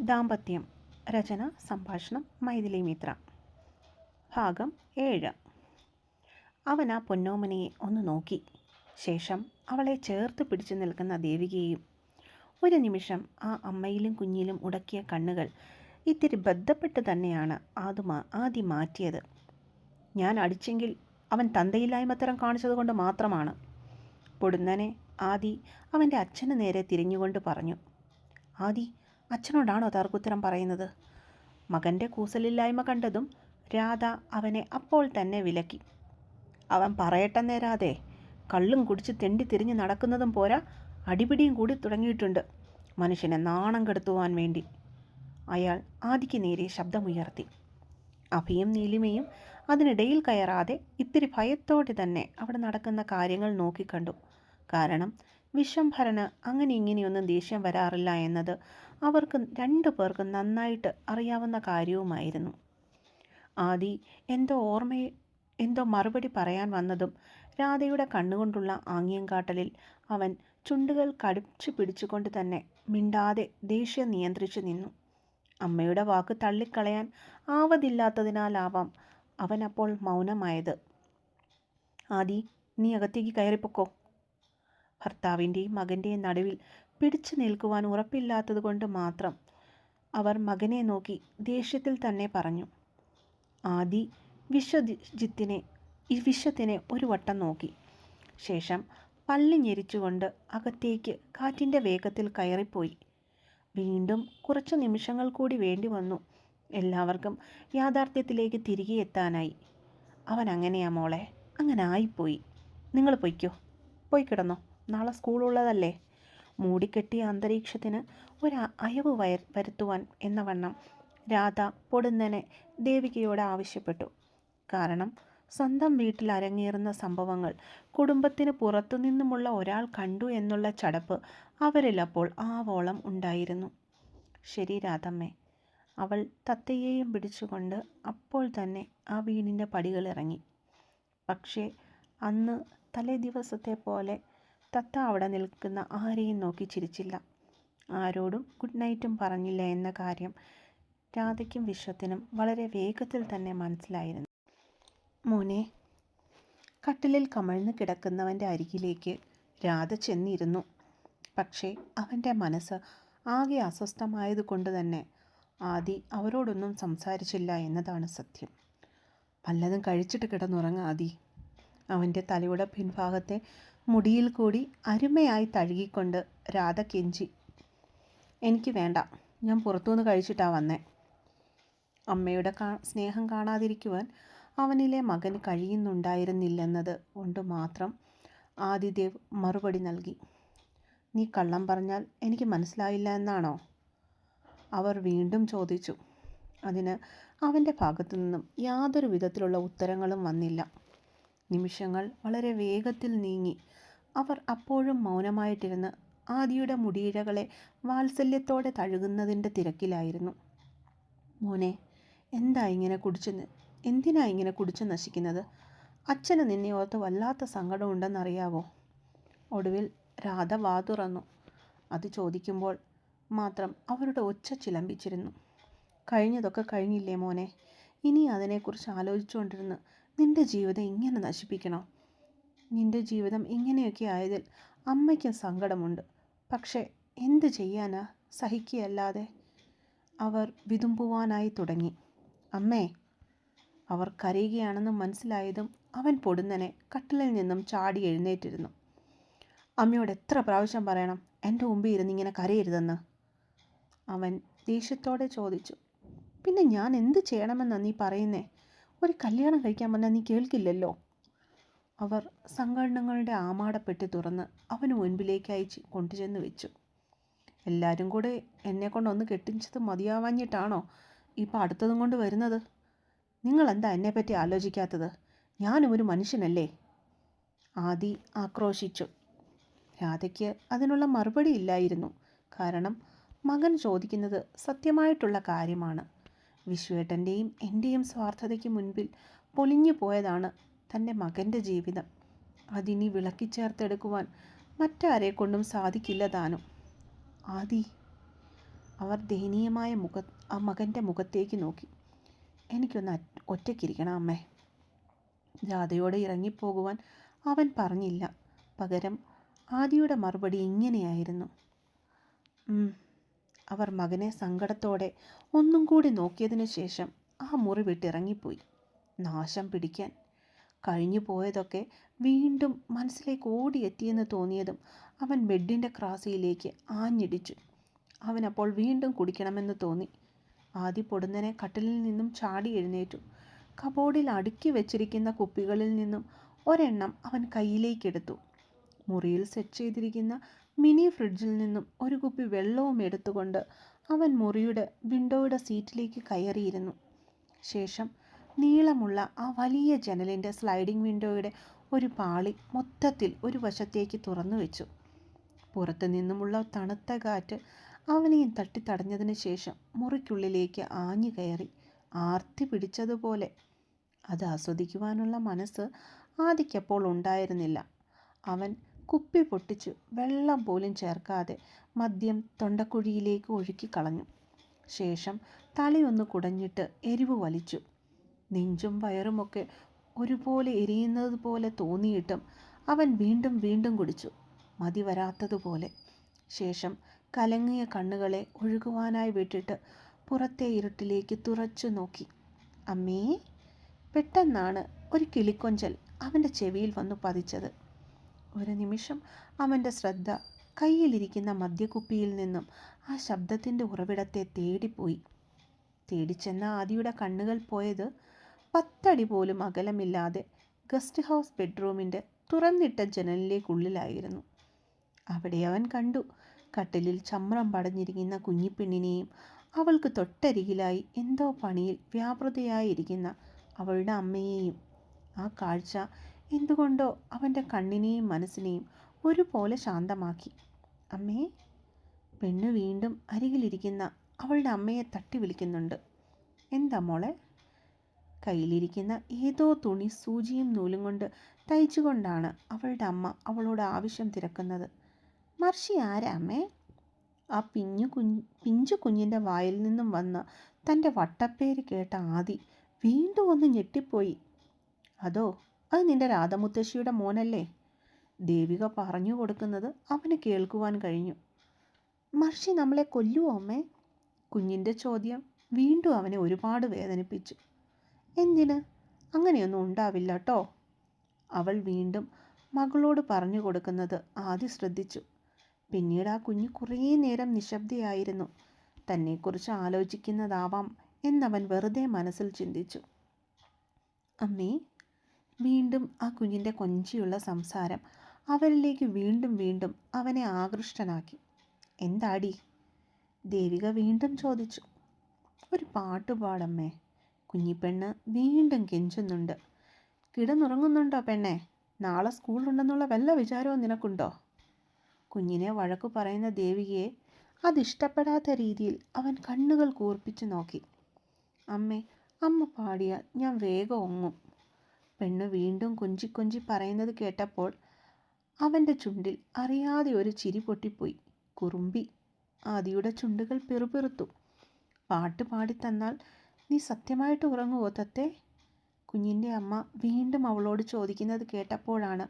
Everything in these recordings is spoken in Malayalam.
ദാമ്പത്യം. രചന സംഭാഷണം മൈഥിലി മിത്ര. ഭാഗം 7. അവൻ ആ പൊന്നോമനയെ ഒന്ന് നോക്കി. ശേഷം അവളെ ചേർത്ത് പിടിച്ചു നിൽക്കുന്ന ദേവികയെയും. ഒരു നിമിഷം ആ അമ്മയിലും കുഞ്ഞിലും ഉടക്കിയ കണ്ണുകൾ ഇത്തിരി ബന്ധപ്പെട്ട് തന്നെയാണ് ആദ്യം മാറ്റിയത്. ഞാൻ അടിച്ചെങ്കിൽ അവൻ തന്തയില്ലായ്മത്തരം കാണിച്ചതുകൊണ്ട് മാത്രമാണ്. പൊടുന്നനെ ആദി അവൻ്റെ അച്ഛന് നേരെ തിരിഞ്ഞുകൊണ്ട് പറഞ്ഞു. ആദി, അച്ഛനോടാണോ തർക്കുത്തരം പറയുന്നത്? മകൻ്റെ കൂസലില്ലായ്മ കണ്ടതും രാധ അവനെ അപ്പോൾ തന്നെ വിലക്കി. അവൻ പറയട്ടെ നേരാതെ, കള്ളും കുടിച്ച് തെണ്ടി തിരിഞ്ഞ് നടക്കുന്നതും പോരാ, അടിപിടിയും കൂടി തുടങ്ങിയിട്ടുണ്ട്, മനുഷ്യനെ നാണം കെടുത്തുവാൻ വേണ്ടി. അയാൾ ആദിക്ക് നേരെ ശബ്ദമുയർത്തി. അഭിയും നീലിമയും അതിനിടയിൽ കയറാതെ ഇത്തിരി ഭയത്തോടെ തന്നെ അവിടെ നടക്കുന്ന കാര്യങ്ങൾ നോക്കിക്കണ്ടു. കാരണം വിശ്വംഭരന് അങ്ങനെ ഇങ്ങനെയൊന്നും ദേഷ്യം വരാറില്ല എന്നത് അവർക്ക് രണ്ടു പേർക്കും നന്നായിട്ട് അറിയാവുന്ന കാര്യവുമായിരുന്നു. ആദി എന്തോ മറുപടി പറയാൻ വന്നതും രാധയുടെ കണ്ണുകൊണ്ടുള്ള ആംഗ്യം കാട്ടലിൽ അവൻ ചുണ്ടുകൾ കടിച്ചു പിടിച്ചുകൊണ്ട് തന്നെ മിണ്ടാതെ ദേഷ്യം നിയന്ത്രിച്ചു നിന്നു. അമ്മയുടെ വാക്ക് തള്ളിക്കളയാൻ ആവതില്ലാത്തതിനാലാവാം അവൻ അപ്പോൾ മൗനമായത്. ആദി, നീ അകത്തേക്ക് കയറിപ്പൊക്കോ. ഭർത്താവിൻ്റെയും മകൻ്റെയും നടുവിൽ പിടിച്ചു നിൽക്കുവാൻ ഉറപ്പില്ലാത്തത് കൊണ്ട് മാത്രം അവർ മകനെ നോക്കി ദേഷ്യത്തിൽ തന്നെ പറഞ്ഞു. ആദി വിശ്വത്തിനെ ഒരു വട്ടം നോക്കി. ശേഷം പല്ല് ഞെരിച്ചുകൊണ്ട് അകത്തേക്ക് കാറ്റിൻ്റെ വേഗത്തിൽ കയറിപ്പോയി. വീണ്ടും കുറച്ച് നിമിഷങ്ങൾ കൂടി വേണ്ടി വന്നു എല്ലാവർക്കും യാഥാർത്ഥ്യത്തിലേക്ക് തിരികെ എത്താനായി. അവൻ അങ്ങനെയാ മോളെ, അങ്ങനെ ആയിപ്പോയി. നിങ്ങൾ പോയി കിടന്നോ, നാളെ സ്കൂളുള്ളതല്ലേ. മൂടിക്കെട്ടിയ അന്തരീക്ഷത്തിന് ഒരു അയവ് വരുത്തുവാൻ എന്ന വണ്ണം രാധ പൊടുന്നനെ ദേവികയോട് ആവശ്യപ്പെട്ടു. കാരണം സ്വന്തം വീട്ടിൽ അരങ്ങേറുന്ന സംഭവങ്ങൾ കുടുംബത്തിന് പുറത്തുനിന്നുമുള്ള ഒരാൾ കണ്ടു എന്നുള്ള ചടപ്പ് അവരിലപ്പോൾ ആവോളം ഉണ്ടായിരുന്നു. ശരി രാധമ്മേ. അവൾ തത്തയെയും പിടിച്ചുകൊണ്ട് അപ്പോൾ തന്നെ ആ വീടിൻ്റെ പടികളിറങ്ങി. പക്ഷേ അന്ന് തലേ ദിവസത്തെ പോലെ തത്ത അവിടെ നിൽക്കുന്ന ആരെയും നോക്കി ചിരിച്ചില്ല. ആരോടും ഗുഡ് നൈറ്റും പറഞ്ഞില്ല എന്ന കാര്യം രാധയ്ക്കും വിശ്വത്തിനും വളരെ വേഗത്തിൽ തന്നെ മനസ്സിലായിരുന്നു. മോനെ. കട്ടിലിൽ കമഴ്ന്ന് കിടക്കുന്നവൻ്റെ അരികിലേക്ക് രാധ ചെന്നിരുന്നു. പക്ഷേ അവൻ്റെ മനസ്സ് ആകെ അസ്വസ്ഥമായതുകൊണ്ട് തന്നെ ആദി അവരോടൊന്നും സംസാരിച്ചില്ല എന്നതാണ് സത്യം. വല്ലതും കഴിച്ചിട്ട് കിടന്നുറങ്ങ ആദി. അവൻ്റെ തലയുടെ പിൻഭാഗത്തെ മുടിയിൽ കൂടി അരുമയായി തഴുകിക്കൊണ്ട് രാധ കെഞ്ചി. എനിക്ക് വേണ്ട, ഞാൻ പുറത്തുനിന്ന് കഴിച്ചിട്ടാണ് വന്നേ. അമ്മയുടെ സ്നേഹം കാണാതിരിക്കുവാൻ അവനിലെ മകന് കഴിയുന്നുണ്ടായിരുന്നില്ലെന്നത് കൊണ്ട് മാത്രം ആദിദേവ് മറുപടി നൽകി. നീ കള്ളം പറഞ്ഞാൽ എനിക്ക് മനസ്സിലായില്ല എന്നാണോ? അവർ വീണ്ടും ചോദിച്ചു. അതിന് അവൻ്റെ ഭാഗത്തു നിന്നും യാതൊരു വിധത്തിലുള്ള ഉത്തരങ്ങളും വന്നില്ല. നിമിഷങ്ങൾ വളരെ വേഗത്തിൽ നീങ്ങി. അവർ അപ്പോഴും മൗനമായിട്ടിരുന്ന് ആദിയുടെ മുടിയിഴകളെ വാത്സല്യത്തോടെ തഴുകുന്നതിൻ്റെ തിരക്കിലായിരുന്നു. മോനെ, എന്തിനാ ഇങ്ങനെ കുടിച്ച് നശിക്കുന്നത്? അച്ഛന് നിന്നെ ഓർത്ത് വല്ലാത്ത സങ്കടമുണ്ടെന്നറിയാവോ? ഒടുവിൽ രാധ വാ തുറന്നു. അത് ചോദിക്കുമ്പോൾ മാത്രം അവരുടെ ഒച്ച ചിലമ്പിച്ചിരുന്നു. കഴിഞ്ഞതൊക്കെ കഴിഞ്ഞില്ലേ മോനെ, ഇനി അതിനെക്കുറിച്ച് ആലോചിച്ചുകൊണ്ടിരുന്ന് നിന്റെ ജീവിതം ഇങ്ങനെ നശിപ്പിക്കണോ? നിന്റെ ജീവിതം ഇങ്ങനെയൊക്കെ ആയതിൽ അമ്മയ്ക്കും സങ്കടമുണ്ട്. പക്ഷേ എന്ത് ചെയ്യാനാ, സഹിക്കുകയല്ലാതെ. അവർ വിതുമ്പുവാനായി തുടങ്ങി. അമ്മേ. അവർ കരയുകയാണെന്ന് മനസ്സിലായതും അവൻ പൊടുന്നനെ കട്ടിലിൽ നിന്നും ചാടി എഴുന്നേറ്റിരുന്നു. അമ്മയോട് എത്ര പ്രാവശ്യം പറയണം എൻ്റെ മുമ്പിൽ ഇരുന്ന് ഇങ്ങനെ കരയരുതെന്ന്? അവൻ ദേഷ്യത്തോടെ ചോദിച്ചു. പിന്നെ ഞാൻ എന്ത് ചെയ്യണമെന്നാ നീ പറയുന്നേ? ഒരു കല്യാണം കഴിക്കാൻ പറഞ്ഞാൽ നീ കേൾക്കില്ലല്ലോ. അവർ സംഘടനകളുടെ ആമാടപ്പെട്ടി തുറന്ന് അവന് മുൻപിലേക്കായി കൊണ്ടുചെന്ന് വെച്ചു. എല്ലാവരും കൂടെ എന്നെ കൊണ്ടൊന്ന് കെട്ടിച്ചത് മതിയാവാഞ്ഞിട്ടാണോ ഇപ്പോൾ അടുത്തതും കൊണ്ട് വരുന്നത്? നിങ്ങളെന്താ എന്നെപ്പറ്റി ആലോചിക്കാത്തത്? ഞാനും ഒരു മനുഷ്യനല്ലേ? ആദി ആക്രോശിച്ചു. രാധയ്ക്ക് അതിനുള്ള മറുപടി ഇല്ലായിരുന്നു. കാരണം മകൻ ചോദിക്കുന്നത് സത്യമായിട്ടുള്ള കാര്യമാണ്. വിശ്വേട്ടൻ്റെയും എൻ്റെയും സ്വാർത്ഥതയ്ക്ക് മുൻപിൽ പൊലിഞ്ഞു പോയതാണ് തൻ്റെ മകൻ്റെ ജീവിതം. അതിനി വിളക്കിച്ചേർത്തെടുക്കുവാൻ മറ്റാരെ കൊണ്ടും സാധിക്കില്ല താനും. ആദി. അവർ ദയനീയമായ ആ മകൻ്റെ മുഖത്തേക്ക് നോക്കി. എനിക്കൊന്ന് ഒറ്റയ്ക്കിരിക്കണം അമ്മേ. ജാഥയോടെ ഇറങ്ങിപ്പോകുവാൻ അവൻ പറഞ്ഞില്ല. പകരം ആദിയുടെ മറുപടി ഇങ്ങനെയായിരുന്നു. അവർ മകനെ സങ്കടത്തോടെ ഒന്നും കൂടി നോക്കിയതിനു ശേഷം ആ മുറി വിട്ടിറങ്ങിപ്പോയി. നാശം പിടിക്കാൻ. കഴിഞ്ഞു പോയതൊക്കെ വീണ്ടും മനസ്സിലേക്ക് ഓടിയെത്തിയെന്ന് തോന്നിയതും അവൻ ബെഡിൻ്റെ ക്രാസിയിലേക്ക് ആഞ്ഞിടിച്ചു. അവനപ്പോൾ വീണ്ടും കുടിക്കണമെന്ന് തോന്നി. ആദി പൊടുന്നനെ കട്ടിലിൽ നിന്നും ചാടി എഴുന്നേറ്റു. കബോർഡിൽ അടുക്കി വെച്ചിരിക്കുന്ന കുപ്പികളിൽ നിന്നും ഒരെണ്ണം അവൻ കയ്യിലേക്കെടുത്തു. മുറിയിൽ സെറ്റ് ചെയ്തിരിക്കുന്ന മിനി ഫ്രിഡ്ജിൽ നിന്നും ഒരു കുപ്പി വെള്ളവും എടുത്തുകൊണ്ട് അവൻ മുറിയുടെ വിൻഡോയുടെ സീറ്റിലേക്ക് കയറിയിരുന്നു. ശേഷം നീളമുള്ള ആ വലിയ ജനലിൻ്റെ സ്ലൈഡിംഗ് വിൻഡോയുടെ ഒരു പാളി മൊത്തത്തിൽ ഒരു വശത്തേക്ക് തുറന്നു വെച്ചു. പുറത്തു നിന്നുമുള്ള തണുത്ത കാറ്റ് അവനെയും തട്ടിത്തടഞ്ഞതിന് ശേഷം മുറിക്കുള്ളിലേക്ക് ആഞ്ഞു കയറി ആർത്തി പിടിച്ചതുപോലെ. അത് ആസ്വദിക്കുവാനുള്ള മനസ്സ് ആദിക്കപ്പോൾ ഉണ്ടായിരുന്നില്ല. അവൻ കുപ്പി പൊട്ടിച്ചു വെള്ളം പോലും ചേർക്കാതെ മദ്യം തൊണ്ടക്കുഴിയിലേക്ക് ഒഴുക്കിക്കളഞ്ഞു. ശേഷം തലയൊന്ന് കുടഞ്ഞിട്ട് എരിവ് വലിച്ചു. നെഞ്ചും വയറുമൊക്കെ ഒരുപോലെ എരിയുന്നത് പോലെ തോന്നിയിട്ടും അവൻ വീണ്ടും വീണ്ടും കുടിച്ചു, മതി വരാത്തതുപോലെ. ശേഷം കലങ്ങിയ കണ്ണുകളെ ഒഴുകുവാനായി വിട്ടിട്ട് പുറത്തെ ഇരുട്ടിലേക്ക് തുറച്ചു നോക്കി. അമ്മേ. പെട്ടെന്നാണ് ഒരു കിളിക്കൊഞ്ചൽ അവൻ്റെ ചെവിയിൽ വന്നു പതിച്ചത്. ഒരു നിമിഷം അവൻ്റെ ശ്രദ്ധ കയ്യിലിരിക്കുന്ന മദ്യക്കുപ്പിയിൽ നിന്നും ആ ശബ്ദത്തിൻ്റെ ഉറവിടത്തെ തേടിപ്പോയി. തേടിച്ചെന്ന ആദിയുടെ കണ്ണുകൾ പോയത് 10 അടി പോലും അകലമില്ലാതെ ഗസ്റ്റ് ഹൗസ് ബെഡ്റൂമിൻ്റെ തുറന്നിട്ട ജനലിലേക്കുള്ളിലായിരുന്നു. അവിടെ അവൻ കണ്ടു കട്ടിലിൽ ചമ്രം പടഞ്ഞിരിക്കുന്ന കുഞ്ഞിപ്പെണ്ണിനെയും അവൾക്ക് തൊട്ടരികിലായി എന്തോ പണിയിൽ വ്യാപൃതയായിരിക്കുന്ന അവളുടെ അമ്മയെയും. ആ കാഴ്ച എന്തുകൊണ്ടോ അവൻ്റെ കണ്ണിനെയും മനസ്സിനെയും ഒരുപോലെ ശാന്തമാക്കി. അമ്മേ. പെണ്ണ് വീണ്ടും അരികിലിരിക്കുന്ന അവളുടെ അമ്മയെ തട്ടി വിളിക്കുന്നുണ്ട്. എന്താ മോളെ? കയ്യിലിരിക്കുന്ന ഏതോ തുണി സൂചിയും നൂലും കൊണ്ട് തയ്ച്ചുകൊണ്ടാണ് അവളുടെ അമ്മ അവളോട് ആവശ്യം തിരക്കുന്നത്. മർഷി ആരാ അമ്മേ? ആ പിഞ്ചു കുഞ്ഞിൻ്റെ വായിൽ നിന്നും വന്ന തൻ്റെ വട്ടപ്പേര് കേട്ട ആദി വീണ്ടും ഒന്ന് ഞെട്ടിപ്പോയി. അതോ, അത് നിൻ്റെ രാധമുത്തശ്ശിയുടെ മോനല്ലേ? ദേവിക പറഞ്ഞു കൊടുക്കുന്നത് അവന് കേൾക്കുവാൻ കഴിഞ്ഞു. മർഷി നമ്മളെ കൊല്ലുവോ അമ്മേ? കുഞ്ഞിൻ്റെ ചോദ്യം വീണ്ടും അവനെ ഒരുപാട് വേദനിപ്പിച്ചു. എന്തിന്? അങ്ങനെയൊന്നും ഉണ്ടാവില്ല കേട്ടോ. അവൾ വീണ്ടും മകളോട് പറഞ്ഞു കൊടുക്കുന്നത് ആദി ശ്രദ്ധിച്ചു. പിന്നീട് ആ കുഞ്ഞ് കുറേ നേരം നിശബ്ദയായിരുന്നു. തന്നെക്കുറിച്ച് ആലോചിക്കുന്നതാവാം എന്നവൻ വെറുതെ മനസ്സിൽ ചിന്തിച്ചു. അമ്മേ. വീണ്ടും ആ കുഞ്ഞിൻ്റെ കൊഞ്ചിയുള്ള സംസാരം അവരിലേക്ക് വീണ്ടും വീണ്ടും അവനെ ആകൃഷ്ടനാക്കി. എന്താടി? ദേവിക വീണ്ടും ചോദിച്ചു. ഒരു പാട്ട് പാടമ്മേ. കുഞ്ഞിപ്പെണ്ണ് വീണ്ടും കെഞ്ചുന്നുണ്ട്. കിടന്നുറങ്ങുന്നുണ്ടോ പെണ്ണെ? നാളെ സ്കൂളുണ്ടെന്നുള്ള വല്ല വിചാരവും നിനക്കുണ്ടോ? കുഞ്ഞിനെ വഴക്കു പറയുന്ന ദേവികയെ അതിഷ്ടപ്പെടാത്ത രീതിയിൽ അവൻ കണ്ണുകൾ കൂർപ്പിച്ചു നോക്കി. അമ്മേ, അമ്മ പാടിയാൽ ഞാൻ വേഗം ഒങ്ങും. പെണ്ണ് വീണ്ടും കൊഞ്ചി കൊഞ്ചി പറയുന്നത് കേട്ടപ്പോൾ അവൻ്റെ ചുണ്ടിൽ അറിയാതെ ഒരു ചിരി പൊട്ടിപ്പോയി. കുറുമ്പി. ആദിയുടെ ചുണ്ടുകൾ പിറുപിറുത്തു. പാട്ട് പാടിത്തന്നാൽ നീ സത്യമായിട്ട് ഉറങ്ങുവോ തത്തേ? കുഞ്ഞിൻ്റെ അമ്മ വീണ്ടും അവളോട് ചോദിക്കുന്നത് കേട്ടപ്പോഴാണ്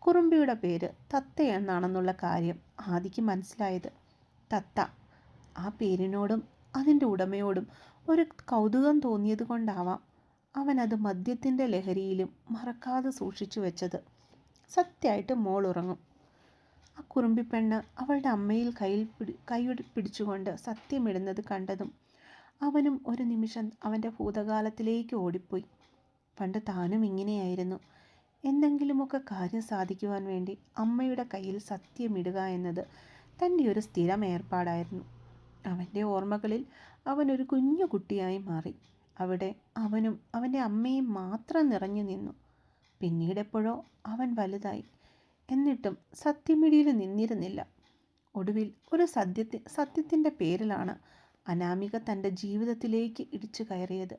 കുറുമ്പിയുടെ പേര് തത്ത എന്നാണെന്നുള്ള കാര്യം ആദിക്ക് മനസ്സിലായത്. തത്ത. ആ പേരിനോടും അതിൻ്റെ ഉടമയോടും ഒരു കൗതുകം തോന്നിയത് കൊണ്ടാവാം അവനത് മദ്യത്തിൻ്റെ ലഹരിയിലും മറക്കാതെ സൂക്ഷിച്ചു വെച്ചത്. സത്യമായിട്ട് മോൾ ഉറങ്ങും. ആ കുറുമ്പിപ്പെണ്ണ് അവളുടെ അമ്മയിൽ കൈ പിടിച്ചുകൊണ്ട് സത്യമിടുന്നത് കണ്ടതും അവനും ഒരു നിമിഷം അവൻ്റെ ഭൂതകാലത്തിലേക്ക് ഓടിപ്പോയി. പണ്ട് താനും ഇങ്ങനെയായിരുന്നു. എന്തെങ്കിലുമൊക്കെ കാര്യം സാധിക്കുവാൻ വേണ്ടി അമ്മയുടെ കയ്യിൽ സത്യമിടുക എന്നത് തൻ്റെ ഒരു സ്ഥിരം ഏർപ്പാടായിരുന്നു. അവൻ്റെ ഓർമ്മകളിൽ അവനൊരു കുഞ്ഞു കുട്ടിയായി മാറി. അവിടെ അവനും അവൻ്റെ അമ്മയും മാത്രം നിറഞ്ഞു നിന്നു. പിന്നീടെപ്പോഴോ അവൻ വലുതായി. എന്നിട്ടും സത്യമിടിയിൽ നിന്നിരുന്നില്ല. ഒടുവിൽ ഒരു സത്യത്തിൻ്റെ പേരിലാണ് അനാമിക തൻ്റെ ജീവിതത്തിലേക്ക് ഇടിച്ചു കയറിയത്.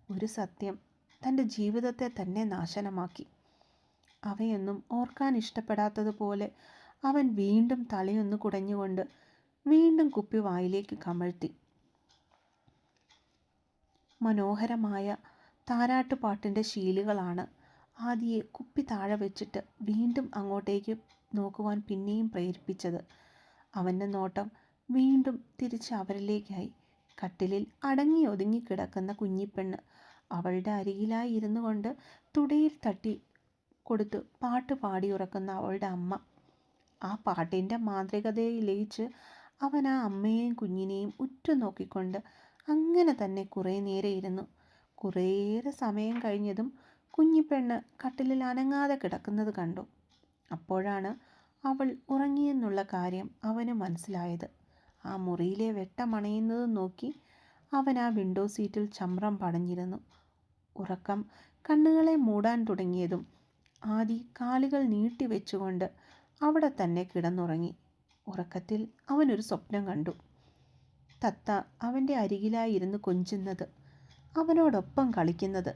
ഒരു സത്യം തൻ്റെ ജീവിതത്തെ തന്നെ നാശനമാക്കി. അവയൊന്നും ഓർക്കാൻ ഇഷ്ടപ്പെടാത്തതുപോലെ അവൻ വീണ്ടും തലയൊന്ന് കുടഞ്ഞുകൊണ്ട് വീണ്ടും കുപ്പി വായിലേക്ക് കമഴ്ത്തി. മനോഹരമായ താരാട്ടുപാട്ടിൻ്റെ ശീലുകളാണ് ആദിയെ കുപ്പി താഴെ വെച്ചിട്ട് വീണ്ടും അങ്ങോട്ടേക്ക് നോക്കുവാൻ പിന്നെയും പ്രേരിപ്പിച്ചത്. അവൻ്റെ നോട്ടം വീണ്ടും തിരിച്ച് അവരിലേക്കായി. കട്ടിലിൽ അടങ്ങി ഒതുങ്ങി കിടക്കുന്ന കുഞ്ഞിപ്പെണ്ണ്, അവളുടെ അരികിലായി ഇരുന്നു കൊണ്ട് തുടയിൽ തട്ടി കൊടുത്ത് പാട്ട് പാടിയുറക്കുന്ന അവളുടെ അമ്മ. ആ പാട്ടിൻ്റെ മാന്ത്രികതയിൽ ലയിച്ച് അവൻ ആ അമ്മയെയും കുഞ്ഞിനെയും ഉറ്റുനോക്കിക്കൊണ്ട് അങ്ങനെ തന്നെ കുറേ നേരം ഇരുന്നു. കുറേയേറെ സമയം കഴിഞ്ഞതും കുഞ്ഞിപ്പെണ്ണ് കട്ടിലിൽ അനങ്ങാതെ കിടക്കുന്നത് കണ്ടു. അപ്പോഴാണ് അവൾ ഉറങ്ങിയെന്നുള്ള കാര്യം അവന് മനസ്സിലായത്. ആ മുറിയിലെ വെട്ടമണയുന്നത് നോക്കി അവൻ ആ വിൻഡോ സീറ്റിൽ ചമ്രം പടഞ്ഞിരുന്നു. ഉറക്കം കണ്ണുകളെ മൂടാൻ തുടങ്ങിയതും ആദി കാലുകൾ നീട്ടിവെച്ചുകൊണ്ട് അവിടെ തന്നെ കിടന്നുറങ്ങി. ഉറക്കത്തിൽ അവനൊരു സ്വപ്നം കണ്ടു. തത്ത അവൻ്റെ അരികിലായി ഇരുന്ന് കൊഞ്ചുന്നത്, അവനോടൊപ്പം കളിക്കുന്നത്,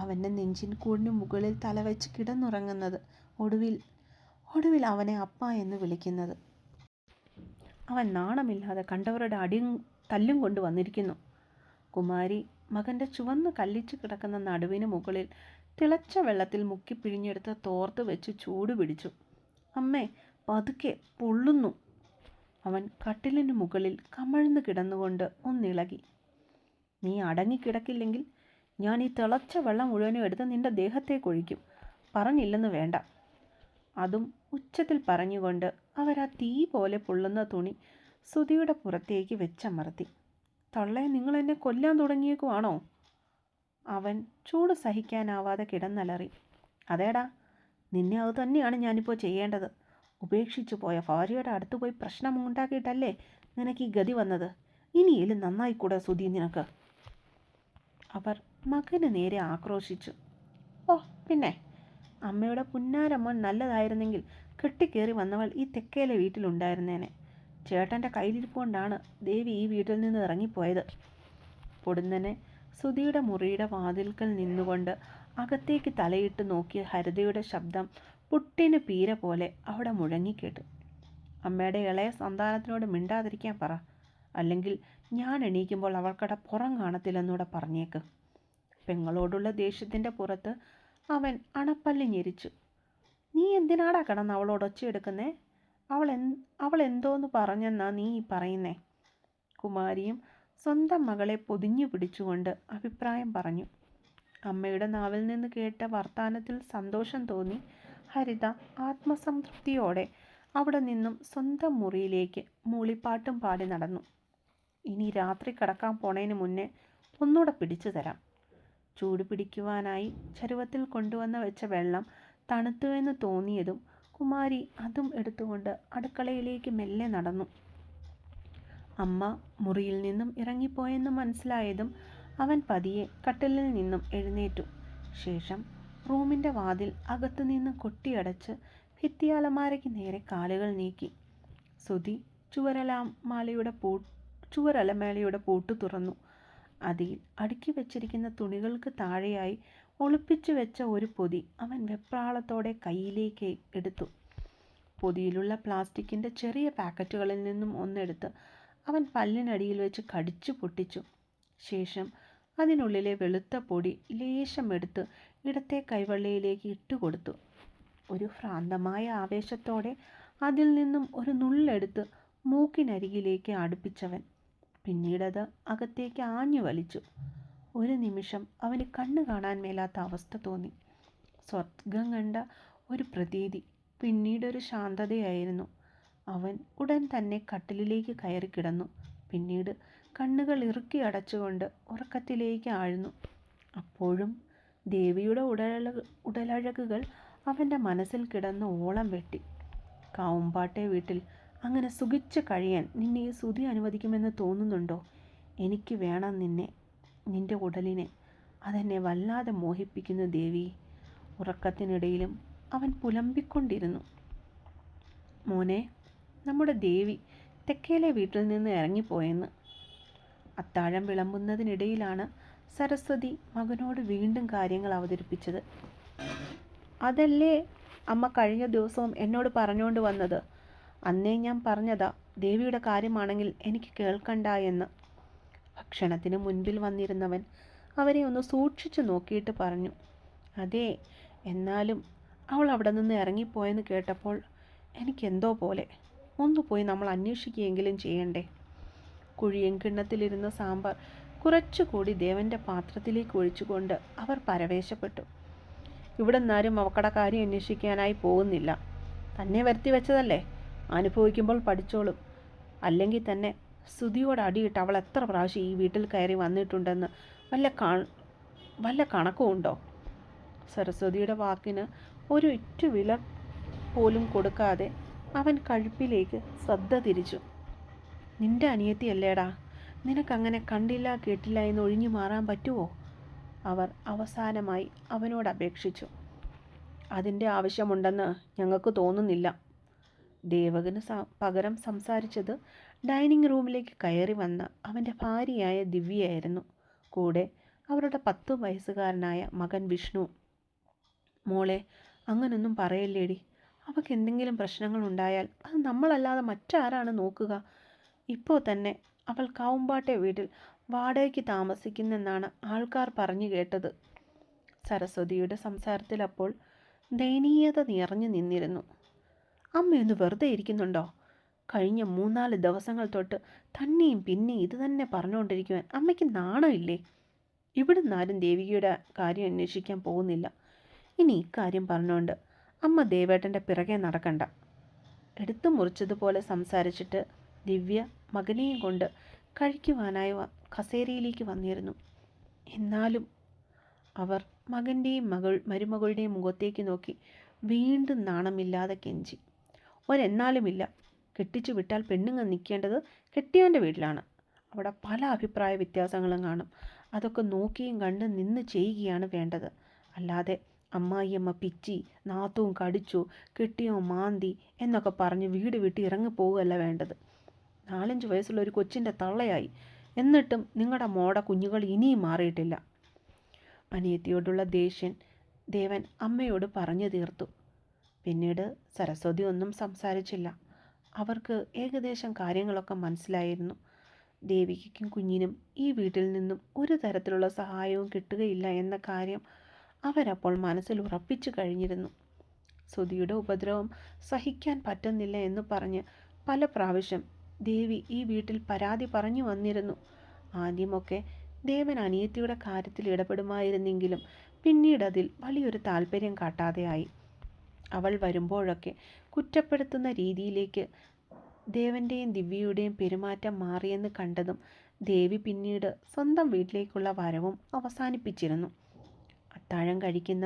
അവൻ്റെ നെഞ്ചിൻ കൂടിന് മുകളിൽ തലവെച്ച് കിടന്നുറങ്ങുന്നത്, ഒടുവിൽ അവനെ അപ്പ എന്ന് വിളിക്കുന്നത്. അവൻ നാണമില്ലാതെ കണ്ടവരുടെ അടിയും തല്ലും കൊണ്ട് വന്നിരിക്കുന്നു. കുമാരി മകൻ്റെ ചുവന്ന് കല്ലിച്ച് കിടക്കുന്ന നടുവിന് മുകളിൽ തിളച്ച വെള്ളത്തിൽ മുക്കി പിഴിഞ്ഞെടുത്ത് തോർത്ത് വെച്ച് ചൂട് പിടിച്ചു. അമ്മേ, പതുക്കെ, പൊള്ളുന്നു. അവൻ കട്ടിലിന് മുകളിൽ കമഴ്ന്ന് കിടന്നുകൊണ്ട് ഒന്നിളകി. നീ അടങ്ങിക്കിടക്കില്ലെങ്കിൽ ഞാൻ ഈ തിളച്ച വെള്ളം മുഴുവനും എടുത്ത് നിന്റെ ദേഹത്തേക്ക് ഒഴിക്കും. പറഞ്ഞില്ലെന്ന് വേണ്ട. അതും ഉച്ചത്തിൽ പറഞ്ഞുകൊണ്ട് അവരാ തീ പോലെ പൊള്ളുന്ന തുണി സുധിയുടെ പുറത്തേക്ക് വെച്ചമർത്തി. തള്ളേ, നിങ്ങൾ എന്നെ കൊല്ലാൻ തുടങ്ങിയേക്കുവാണോ? അവൻ ചൂട് സഹിക്കാനാവാതെ കിടന്നലറി. അതേടാ, നിന്നെ അത് തന്നെയാണ് ഞാനിപ്പോൾ ചെയ്യേണ്ടത്. ഉപേക്ഷിച്ചു പോയ ഭാര്യയുടെ അടുത്ത് പോയി പ്രശ്നമുണ്ടാക്കിയിട്ടല്ലേ നിനക്ക് ഈ ഗതി വന്നത്. ഇനിയെങ്കിലും നന്നായിക്കൂടെ സുധി നിനക്ക്? അവർ മകന് നേരെ ആക്രോശിച്ചു. ഓ പിന്നെ, അമ്മയുടെ പുന്നാരമ്മൻ നല്ലതായിരുന്നെങ്കിൽ കെട്ടിക്കേറി വന്നവൾ ഈ തെക്കേലെ വീട്ടിലുണ്ടായിരുന്നേനെ. ചേട്ടൻ്റെ കയ്യിലിരിപ്പുകൊണ്ടാണ് ദേവി ഈ വീട്ടിൽ നിന്ന് ഇറങ്ങിപ്പോയത്. പൊടുന്നനെ സുധിയുടെ മുറിയുടെ വാതിൽക്കൽ നിന്നുകൊണ്ട് അകത്തേക്ക് തലയിട്ട് നോക്കിയ ഹരിതയുടെ ശബ്ദം പുട്ടിന് പീര പോലെ അവിടെ മുഴങ്ങിക്കേട്ടു. അമ്മയുടെ ഇളയ സന്താനത്തിനോട് മിണ്ടാതിരിക്കാൻ പറ, അല്ലെങ്കിൽ ഞാൻ എണീക്കുമ്പോൾ അവൾക്കടെ പുറം കാണത്തില്ലെന്നൂടെ പറഞ്ഞേക്ക്. പെങ്ങളോടുള്ള ദേഷ്യത്തിൻ്റെ പുറത്ത് അവൻ അണപ്പല്ലി ഞെരിച്ചു. നീ എന്തിനാടാ കിടന്ന് അവളോട് ഒച്ചയെടുക്കുന്നേ? അവൾ എന്തോന്ന് പറഞ്ഞെന്നാ നീ പറയുന്നേ? കുമാരിയും സ്വന്തം മകളെ പൊതിഞ്ഞു പിടിച്ചുകൊണ്ട് അഭിപ്രായം പറഞ്ഞു. അമ്മയുടെ നാവിൽ നിന്ന് കേട്ട വർത്താനത്തിൽ സന്തോഷം തോന്നി ഹരിത ആത്മസംതൃപ്തിയോടെ അവിടെ നിന്നും സ്വന്തം മുറിയിലേക്ക് മൂളിപ്പാട്ടും പാടി നടന്നു. ഇനി രാത്രി കിടക്കാൻ പോണേന് മുന്നേ ഒന്നുകൂടെ പിടിച്ചു തരാം. ചൂട് പിടിക്കുവാനായി ചരുവത്തിൽ കൊണ്ടുവന്ന് വെച്ച വെള്ളം തണുത്തുവെന്ന് തോന്നിയതും കുമാരി അതും എടുത്തുകൊണ്ട് അടുക്കളയിലേക്ക് മെല്ലെ നടന്നു. അമ്മ മുറിയിൽ നിന്നും ഇറങ്ങിപ്പോയെന്ന് മനസ്സിലായതും അവൻ പതിയെ കട്ടിലിൽ നിന്നും എഴുന്നേറ്റു. ശേഷം റൂമിൻ്റെ വാതിൽ അകത്തുനിന്ന് കൊട്ടിയടച്ച് ഭിത്തിയലമാരയ്ക്ക് നേരെ കാലുകൾ നീക്കി. സുധി ചുവരലമാലയുടെ പൂട്ട് തുറന്നു. അതിൽ അടുക്കി വെച്ചിരിക്കുന്ന തുണികൾക്ക് താഴെയായി ഒളിപ്പിച്ചു വെച്ച ഒരു പൊതി അവൻ വെപ്രാളത്തോടെ കയ്യിലേക്ക് എടുത്തു. പൊതിയിലുള്ള പ്ലാസ്റ്റിക്കിൻ്റെ ചെറിയ പാക്കറ്റുകളിൽ നിന്നും ഒന്നെടുത്ത് അവൻ പല്ലിനടിയിൽ വെച്ച് കടിച്ചു പൊട്ടിച്ചു. ശേഷം അതിനുള്ളിലെ വെളുത്ത പൊടി ലേശം എടുത്ത് ഇടത്തെ കൈവെള്ളയിലേക്ക് ഇട്ടുകൊടുത്തു. ഒരു ഭ്രാന്തമായ ആവേശത്തോടെ അതിൽ നിന്നും ഒരു നുള്ളെടുത്ത് മൂക്കിനരികിലേക്ക് അടുപ്പിച്ചവൻ. പിന്നീടത് അകത്തേക്ക് ആഞ്ഞു വലിച്ചു. ഒരു നിമിഷം അവന് കണ്ണു കാണാൻ മേലാത്ത അവസ്ഥ തോന്നി. സ്വർഗം കണ്ട ഒരു പ്രതീതി, പിന്നീടൊരു ശാന്തതയായിരുന്നു. അവൻ ഉടൻ തന്നെ കട്ടിലിലേക്ക് കയറി കിടന്നു. പിന്നീട് കണ്ണുകൾ ഇറുക്കി അടച്ചുകൊണ്ട് ഉറക്കത്തിലേക്ക് ആഴ്ന്നു. അപ്പോഴും ദേവിയുടെ ഉടലഴകുകൾ അവൻ്റെ മനസ്സിൽ കിടന്ന് ഓളം വെട്ടി. കാവുമ്പാട്ടെ വീട്ടിൽ അങ്ങനെ സുഖിച്ച് കഴിയാൻ നിന്നെ ഈ സുധി അനുവദിക്കുമെന്ന് തോന്നുന്നുണ്ടോ? എനിക്ക് വേണം നിന്നെ, നിന്റെ ഉടലിനെ. അതെന്നെ വല്ലാതെ മോഹിപ്പിക്കുന്നു ദേവി. ഉറക്കത്തിനിടയിലും അവൻ പുലമ്പിക്കൊണ്ടിരുന്നു. മോനെ, നമ്മുടെ ദേവി തെക്കേലെ വീട്ടിൽ നിന്ന് ഇറങ്ങിപ്പോയെന്ന്. അത്താഴം വിളമ്പുന്നതിനിടയിലാണ് സരസ്വതി മകനോട് വീണ്ടും കാര്യങ്ങൾ അവതരിപ്പിച്ചത്. അതല്ലേ അമ്മ കഴിഞ്ഞ ദിവസവും എന്നോട് പറഞ്ഞുകൊണ്ട് വന്നത്. അന്നേ ഞാൻ പറഞ്ഞതാ, ദേവിയുടെ കാര്യമാണെങ്കിൽ എനിക്ക് കേൾക്കണ്ട എന്ന്. ഭക്ഷണത്തിന് മുൻപിൽ വന്നിരുന്നവൻ അവരെ ഒന്ന് സൂക്ഷിച്ചു നോക്കിയിട്ട് പറഞ്ഞു, അതെ, എന്നാലും അവൾ അവിടെ നിന്ന് ഇറങ്ങിപ്പോയെന്ന് കേട്ടപ്പോൾ എനിക്കെന്തോ പോലെ. ഒന്ന് പോയി നമ്മൾ അന്വേഷിക്കുകയെങ്കിലും ചെയ്യണ്ടേ? കുഴിയൻ കിണ്ണത്തിലിരുന്ന സാമ്പാർ കുറച്ചുകൂടി ദേവൻ്റെ പാത്രത്തിലേക്ക് ഒഴിച്ചുകൊണ്ട് അവർ പരവേശപ്പെട്ടു. ഇവിടെ നിന്നാരും അവക്കടെ കാര്യം അന്വേഷിക്കാനായി പോകുന്നില്ല. തന്നെ വരുത്തി വെച്ചതല്ലേ, അനുഭവിക്കുമ്പോൾ പഠിച്ചോളും. അല്ലെങ്കിൽ തന്നെ സ്തുതിയോട് അടിയിട്ട് അവൾ എത്ര പ്രാവശ്യം ഈ വീട്ടിൽ കയറി വന്നിട്ടുണ്ടെന്ന് വല്ല കണക്കുമുണ്ടോ? സരസ്വതിയുടെ വാക്കിന് ഒരു ഇറ്റു വില പോലും കൊടുക്കാതെ അവൻ കഴുപ്പിലേക്ക് ശ്രദ്ധ തിരിച്ചു. നിന്റെ അനിയത്തിയല്ലേടാ, നിനക്കങ്ങനെ കണ്ടില്ല കേട്ടില്ല എന്ന് ഒഴിഞ്ഞു മാറാൻ പറ്റുമോ? അവർ അവസാനമായി അവനോട് അപേക്ഷിച്ചു. അതിൻ്റെ ആവശ്യമുണ്ടെന്ന് ഞങ്ങൾക്ക് തോന്നുന്നില്ല. ദേവകന് പകരം സംസാരിച്ചത് ഡൈനിങ് റൂമിലേക്ക് കയറി വന്ന അവൻ്റെ ഭാര്യയായ ദിവ്യയായിരുന്നു. കൂടെ അവരുടെ 10 വയസ്സുകാരനായ മകൻ വിഷ്ണു. മോളെ, അങ്ങനൊന്നും പറയല്ലേടി. അവൾക്ക് എന്തെങ്കിലും പ്രശ്നങ്ങളുണ്ടായാൽ അത് നമ്മളല്ലാതെ മറ്റാരാണ് നോക്കുക? ഇപ്പോൾ തന്നെ അവൾ കാവുമ്പാട്ടെ വീട്ടിൽ വാടകയ്ക്ക് താമസിക്കുന്നെന്നാണ് ആൾക്കാർ പറഞ്ഞു കേട്ടത്. സരസ്വതിയുടെ സംസാരത്തിൽ അപ്പോൾ ദയനീയത നിറഞ്ഞു നിന്നിരുന്നു. അമ്മയൊന്ന് വെറുതെ ഇരിക്കുന്നുണ്ടോ? കഴിഞ്ഞ 3-4 ദിവസങ്ങൾ തൊട്ട് തന്നെയും പിന്നെയും ഇത് തന്നെ പറഞ്ഞുകൊണ്ടിരിക്കുവാൻ അമ്മയ്ക്ക് നാണമില്ലേ? ഇവിടുന്ന് ആരും ദേവികയുടെ കാര്യം അന്വേഷിക്കാൻ പോകുന്നില്ല. ഇനി ഇക്കാര്യം പറഞ്ഞുകൊണ്ട് അമ്മ ദേവേട്ടൻ്റെ പിറകെ നടക്കണ്ട. എടുത്തു മുറിച്ചതുപോലെ സംസാരിച്ചിട്ട് ദിവ്യ മകനെയും കൊണ്ട് കഴിക്കുവാനായി കസേരയിലേക്ക് വന്നിരുന്നു. എന്നാലും അവർ മകൻ്റെയും മരുമകളുടെയും മുഖത്തേക്ക് നോക്കി വീണ്ടും നാണമില്ലാതെ കെഞ്ചി. ഒരെന്നാലുമില്ല. കെട്ടിച്ചു വിട്ടാൽ പെണ്ണുങ്ങൾ നിൽക്കേണ്ടത് കെട്ടിയവൻ്റെ വീട്ടിലാണ്. അവിടെ പല അഭിപ്രായ വ്യത്യാസങ്ങളും കാണും. അതൊക്കെ നോക്കിയും കണ്ട് നിന്ന് ചെയ്യുകയാണ് വേണ്ടത്. അല്ലാതെ അമ്മായിയമ്മ പിച്ചി, നാത്തവും കടിച്ചു, കെട്ടിയോ മാന്തി എന്നൊക്കെ പറഞ്ഞ് വീട് വിട്ട് ഇറങ്ങിപ്പോവുകയല്ല വേണ്ടത്. 4-5 വയസ്സുള്ള ഒരു കൊച്ചിൻ്റെ തള്ളയായി. എന്നിട്ടും നിങ്ങളുടെ മോടെ കുഞ്ഞുങ്ങൾ ഇനിയും മാറിയിട്ടില്ല. അനിയത്തിയോടുള്ള ദേഷ്യൻ ദേവൻ അമ്മയോട് പറഞ്ഞു തീർത്തു. പിന്നീട് സരസ്വതി ഒന്നും സംസാരിച്ചില്ല. അവർക്ക് ഏകദേശം കാര്യങ്ങളൊക്കെ മനസ്സിലായിരുന്നു. ദേവികയ്ക്കും കുഞ്ഞിനും ഈ വീട്ടിൽ നിന്നും ഒരു തരത്തിലുള്ള സഹായവും കിട്ടുകയില്ല എന്ന കാര്യം അവരപ്പോൾ മനസ്സിൽ ഉറപ്പിച്ചു കഴിഞ്ഞിരുന്നു. ശ്രുതിയുടെ ഉപദ്രവം സഹിക്കാൻ പറ്റുന്നില്ല എന്ന് പറഞ്ഞ് പല പ്രാവശ്യം ദേവി ഈ വീട്ടിൽ പരാതി പറഞ്ഞു വന്നിരുന്നു. ആദ്യമൊക്കെ ദേവൻ അനിയത്തിയുടെ കാര്യത്തിൽ ഇടപെടുമായിരുന്നെങ്കിലും പിന്നീട് അതിൽ വലിയൊരു താല്പര്യം കാട്ടാതെയായി. അവൾ വരുമ്പോഴൊക്കെ കുറ്റപ്പെടുത്തുന്ന രീതിയിലേക്ക് ദേവൻ്റെയും ദിവ്യയുടെയും പെരുമാറ്റം മാറിയെന്ന് കണ്ടതും ദേവി പിന്നീട് സ്വന്തം വീട്ടിലേക്കുള്ള വരവും അവസാനിപ്പിച്ചിരുന്നു. അത്താഴം കഴിക്കുന്ന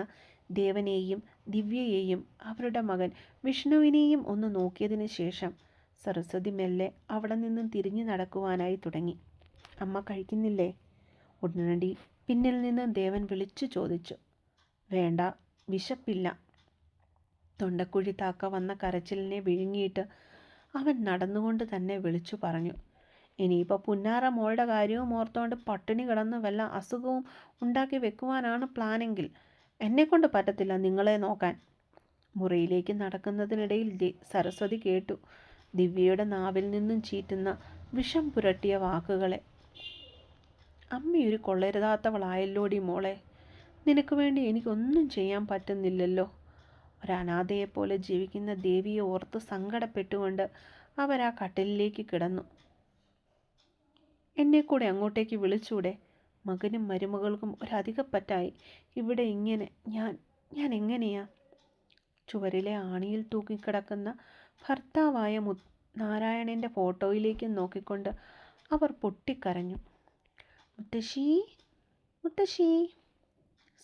ദേവനെയും ദിവ്യയെയും അവരുടെ മകൻ വിഷ്ണുവിനെയും ഒന്ന് നോക്കിയതിന് ശേഷം സരസ്വതി മെല്ലെ അവിടെ നിന്നും തിരിഞ്ഞു നടക്കുവാനായി തുടങ്ങി. അമ്മ കഴിക്കുന്നില്ലേ? ഉടനടി പിന്നിൽ നിന്ന് ദേവൻ വിളിച്ചു ചോദിച്ചു. വേണ്ട, വിശപ്പില്ല. തൊണ്ടക്കുഴി താക്ക വന്ന കരച്ചിലിനെ വിഴുങ്ങിയിട്ട് അവൻ നടന്നുകൊണ്ട് തന്നെ വിളിച്ചു പറഞ്ഞു. ഇനിയിപ്പോൾ പുന്നാര മോളുടെ കാര്യവും ഓർത്തുകൊണ്ട് പട്ടിണി കിടന്ന് വല്ല അസുഖവും ഉണ്ടാക്കി വെക്കുവാനാണ് പ്ലാനെങ്കിൽ എന്നെക്കൊണ്ട് പറ്റത്തില്ല നിങ്ങളെ നോക്കാൻ. മുറിയിലേക്ക് നടക്കുന്നതിനിടയിൽ സരസ്വതി കേട്ടു ദിവ്യയുടെ നാവിൽ നിന്നും ചീറ്റുന്ന വിഷം പുരട്ടിയ വാക്കുകളെ. അമ്മയൊരു കൊള്ളരുതാത്തവളായല്ലോടി മോളെ. നിനക്ക് വേണ്ടി എനിക്കൊന്നും ചെയ്യാൻ പറ്റുന്നില്ലല്ലോ. ഒരനാഥയെപ്പോലെ ജീവിക്കുന്ന ദേവിയെ ഓർത്ത് സങ്കടപ്പെട്ടുകൊണ്ട് അവരാ കട്ടിലിലേക്ക് കിടന്നു. എന്നെ കൂടെ അങ്ങോട്ടേക്ക് വിളിച്ചൂടെ? മകനും മരുമകൾക്കും ഒരധികപ്പറ്റായി. ഇവിടെ ഇങ്ങനെ ഞാൻ എങ്ങനെയാ? ചുവരിലെ ആണിയിൽ തൂക്കിക്കിടക്കുന്ന ഭർത്താവായ നാരായണൻ്റെ ഫോട്ടോയിലേക്ക് നോക്കിക്കൊണ്ട് അവർ പൊട്ടിക്കരഞ്ഞു. മുത്തശ്ശി, മുത്തശ്ശി.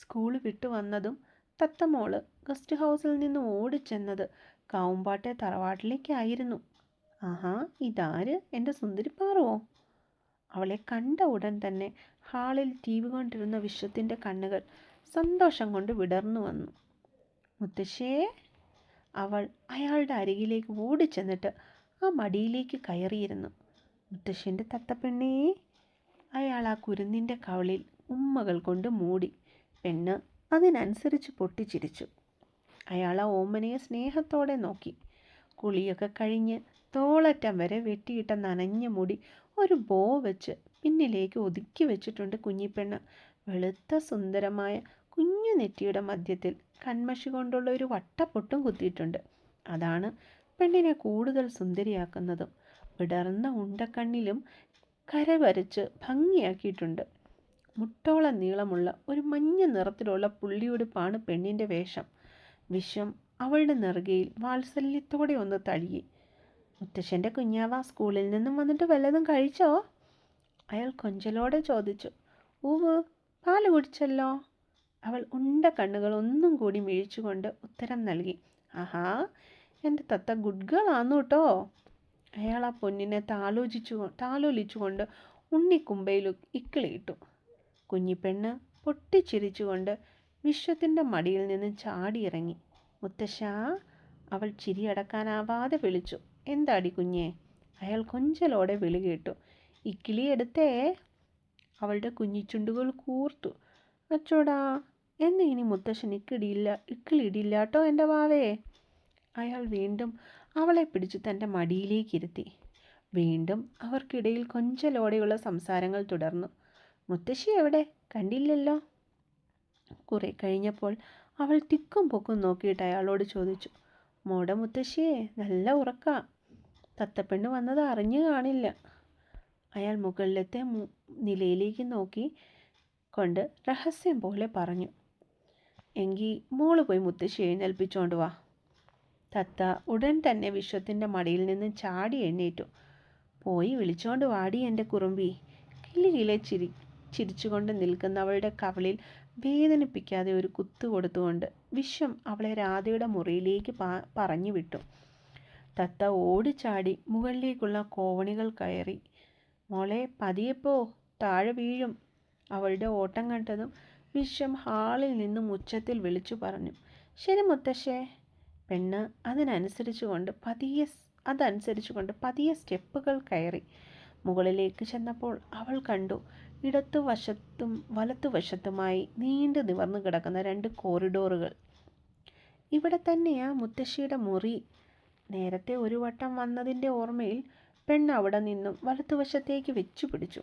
സ്കൂൾ വിട്ടു വന്നതും തത്തമോള് ഗസ്റ്റ് ഹൗസിൽ നിന്ന് ഓടിച്ചെന്നത് കാവുമ്പാട്ടെ തറവാട്ടിലേക്കായിരുന്നു. ആഹാ, ഇതാര്? എൻ്റെ സുന്ദരിപ്പാറുവോ? അവളെ കണ്ട ഉടൻ തന്നെ ഹാളിൽ ടി വി കൊണ്ടിരുന്ന വിശ്വത്തിൻ്റെ കണ്ണുകൾ സന്തോഷം കൊണ്ട് വിടർന്നു വന്നു. മുത്തശ്ശിയെ. അവൾ അയാളുടെ അരികിലേക്ക് ഓടിച്ചെന്നിട്ട് ആ മടിയിലേക്ക് കയറിയിരുന്നു. മുത്തശ്ശിൻ്റെ തത്തപ്പെണ്ണേ. അയാൾ ആ കുരുന്നിൻ്റെ കവളിൽ ഉമ്മകൾ കൊണ്ട് മൂടി. പെണ്ണ് അതിനനുസരിച്ച് പൊട്ടിച്ചിരിച്ചു. അയാൾ ആ ഓമനയെ സ്നേഹത്തോടെ നോക്കി. കുളിയൊക്കെ കഴിഞ്ഞ് തോളറ്റം വരെ വെട്ടിയിട്ട നനഞ്ഞ മുടി ഒരു ബോ വെച്ച് പിന്നിലേക്ക് ഒതുക്കി വെച്ചിട്ടുണ്ട് കുഞ്ഞിപ്പെണ്ണ്. വെളുത്ത സുന്ദരമായ കുഞ്ഞു നെറ്റിയുടെ മധ്യത്തിൽ കൺമഷി കൊണ്ടുള്ള ഒരു വട്ടപ്പൊട്ടും കുത്തിയിട്ടുണ്ട്. അതാണ് പെണ്ണിനെ കൂടുതൽ സുന്ദരിയാക്കുന്നതും. വിടർന്ന ഉണ്ടക്കണ്ണിലും കര വരച്ച് ഭംഗിയാക്കിയിട്ടുണ്ട്. മുട്ടോളം നീളമുള്ള ഒരു മഞ്ഞ നിറത്തിലുള്ള പുള്ളിയുടുപ്പാണ് പെണ്ണിൻ്റെ വേഷം. വിശ്വം അവളുടെ നെറുകയിൽ വാത്സല്യത്തോടെ ഒന്ന് തഴുകി. മുത്തശ്ശൻ്റെ കുഞ്ഞാവ സ്കൂളിൽ നിന്നും വന്നിട്ട് വല്ലതും കഴിച്ചോ? അയാൾ കൊഞ്ചലോടെ ചോദിച്ചു. ഊവ്, പാല് കുടിച്ചല്ലോ. അവൾ ഉണ്ട കണ്ണുകൾ ഒന്നും കൂടി മിഴിച്ചുകൊണ്ട് ഉത്തരം നൽകി. ആഹാ, എൻ്റെ തത്ത ഗുഡ് ഗേൾ ആന്നു കേട്ടോ. അയാൾ ആ പൊന്നിനെ താലോലിച്ചുകൊണ്ട് ഉണ്ണിക്കുമ്പയിൽ ഇക്കിളിയിട്ടു. കുഞ്ഞിപ്പെണ്ണ് പൊട്ടിച്ചിരിച്ചുകൊണ്ട് വിശ്വത്തിൻ്റെ മടിയിൽ നിന്ന് ചാടിയിറങ്ങി. മുത്തശ്ശാ, അവൾ ചിരിയടക്കാനാവാതെ വിളിച്ചു. എന്താടി കുഞ്ഞേ? അയാൾ കൊഞ്ചലോടെ വിളി കേട്ടു. ഇക്കിളി എടുത്തേ. അവളുടെ കുഞ്ഞിച്ചുണ്ടുകൾ കൂർത്തു. അച്ചോടാ, എന്നെ ഇനി മുത്തശ്ശൻ ഇക്കിളിയിടില്ല കേട്ടോ എൻ്റെ വാവേ. അയാൾ വീണ്ടും അവളെ പിടിച്ച് തൻ്റെ മടിയിലേക്കിരുത്തി. വീണ്ടും അവർക്കിടയിൽ കൊഞ്ചലോടെയുള്ള സംസാരങ്ങൾ തുടർന്നു. മുത്തശ്ശി എവിടെ? കണ്ടില്ലല്ലോ. കുറെ കഴിഞ്ഞപ്പോൾ അവൾ തിക്കും പൊക്കും നോക്കിയിട്ട് അയാളോട് ചോദിച്ചു. മോടെ മുത്തശ്ശിയെ, നല്ല ഉറക്ക. തത്തപ്പെണ്ണ് വന്നത് അറിഞ്ഞു കാണില്ല. അയാൾ മുകളിലത്തെ നിലയിലേക്ക് നോക്കി കൊണ്ട് രഹസ്യം പോലെ പറഞ്ഞു. എങ്കിൽ മോള് പോയി മുത്തശ്ശി എഴുന്നേൽപ്പിച്ചോണ്ട് വാ. തത്ത ഉടൻ തന്നെ വിശ്വത്തിൻ്റെ മടിയിൽ നിന്ന് ചാടി എഴുന്നേറ്റു. പോയി വിളിച്ചോണ്ട് വാടി എൻ്റെ കുറുമ്പി. കിളികിലെ ചിരിച്ചുകൊണ്ട് നിൽക്കുന്ന അവളുടെ കവളിൽ വേദനിപ്പിക്കാതെ ഒരു കുത്തു കൊടുത്തുകൊണ്ട് വിശ്വം അവളെ രാധയുടെ മുറിയിലേക്ക് പറഞ്ഞു വിട്ടു. തത്ത ഓടിച്ചാടി മുകളിലേക്കുള്ള കോവണികൾ കയറി. മോളെ, പതിയെപ്പോ, താഴെ വീഴും. അവളുടെ ഓട്ടം കണ്ടതും വിശ്വം ഹാളിൽ നിന്നും ഉച്ചത്തിൽ വിളിച്ചു പറഞ്ഞു. ശരി മുത്തശ്ശേ. പെണ്ണ് അതനുസരിച്ചുകൊണ്ട് പതിയെ സ്റ്റെപ്പുകൾ കയറി. മുകളിലേക്ക് ചെന്നപ്പോൾ അവൾ കണ്ടു, ഇടത്തുവശത്തും വലത്തുവശത്തുമായി നീണ്ടു നിവർന്നു കിടക്കുന്ന 2 കോറിഡോറുകൾ. ഇവിടെ തന്നെയാ മുത്തശ്ശിയുടെ മുറി. നേരത്തെ ഒരു വട്ടം വന്നതിൻ്റെ ഓർമ്മയിൽ പെണ്ണ് അവിടെ നിന്നും വലത്തുവശത്തേക്ക് വെച്ചു പിടിച്ചു.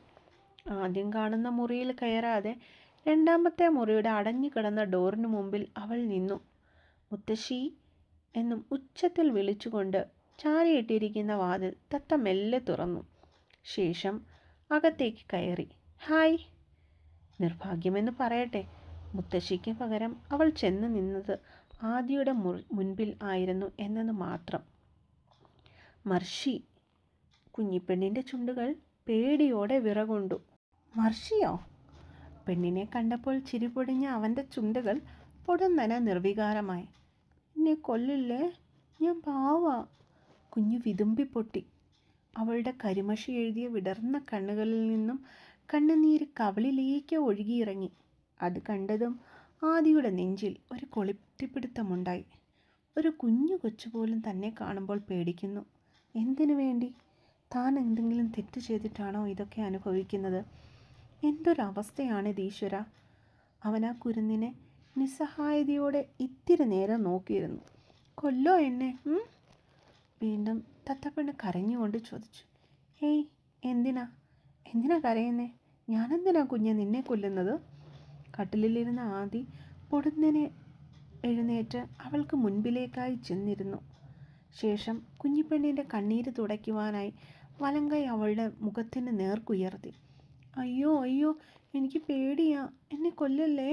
ആദ്യം കാണുന്ന മുറിയിൽ കയറാതെ രണ്ടാമത്തെ മുറിയുടെ അടഞ്ഞു കിടന്ന ഡോറിന് മുമ്പിൽ അവൾ നിന്നു. മുത്തശ്ശി എന്നും ഉച്ചത്തിൽ വിളിച്ചുകൊണ്ട് ചാരിയിട്ടിരിക്കുന്ന വാതിൽ തത്ത മെല്ലെ തുറന്നു. ശേഷം അകത്തേക്ക് കയറി. ഹായ്. നിർഭാഗ്യമെന്ന് പറയട്ടെ, മുത്തശ്ശിക്ക് പകരം അവൾ ചെന്ന് നിന്നത് ആദിയുടെ മുൻപിൽ ആയിരുന്നു എന്നത് മാത്രം. മർഷി. കുഞ്ഞിപ്പെണ്ണിൻ്റെ ചുണ്ടുകൾ പേടിയോടെ വിറകൊണ്ടു. മർഷിയോ? പെണ്ണിനെ കണ്ടപ്പോൾ ചിരി പൊടിഞ്ഞ അവൻ്റെ ചുണ്ടുകൾ പൊടുന്നനെ നിർവികാരമായി. എന്നെ കൊല്ലില്ലേ, ഞാൻ പാവാ. കുഞ്ഞു വിതുമ്പിപ്പൊട്ടി. അവളുടെ കരിമഷി എഴുതിയ വിടർന്ന കണ്ണുകളിൽ നിന്നും കണ്ണുനീര് കവിളിലേക്ക് ഒഴുകിയിറങ്ങി. അത് കണ്ടതും ആദിയുടെ നെഞ്ചിൽ ഒരു കൊളുത്തിപ്പിടുത്തമുണ്ടായി. ഒരു കുഞ്ഞു കൊച്ചുപോലും തന്നെ കാണുമ്പോൾ പേടിക്കുന്നു. എന്തിനു വേണ്ടി? താൻ എന്തെങ്കിലും തെറ്റ് ചെയ്തിട്ടാണോ ഇതൊക്കെ അനുഭവിക്കുന്നത്? എന്തൊരവസ്ഥയാണിത് ഈശ്വര. അവൻ ആ കുരുന്നിനെ നിസ്സഹായതയോടെ ഇത്തിരി നേരം നോക്കിയിരുന്നു. കൊല്ലോ എന്നെ? വീണ്ടും തത്തപ്പെണ്ണ് കരഞ്ഞുകൊണ്ട് ചോദിച്ചു. ഏയ്, എന്തിനാ കരയുന്നേ? ഞാനെന്തിനാ കുഞ്ഞെ നിന്നെ കൊല്ലുന്നത്? കട്ടിലിലിരുന്ന ആദി പൊടുന്നനെ എഴുന്നേറ്റ് അവൾക്ക് മുൻപിലേക്കായി ചെന്നിരുന്നു. ശേഷം കുഞ്ഞിപ്പെണ്ണിൻ്റെ കണ്ണീര് തുടയ്ക്കുവാനായി വലങ്കൈ അവളുടെ മുഖത്തിന് നേർക്കുയർത്തി. അയ്യോ അയ്യോ, എനിക്ക് പേടിയാ, എന്നെ കൊല്ലല്ലേ.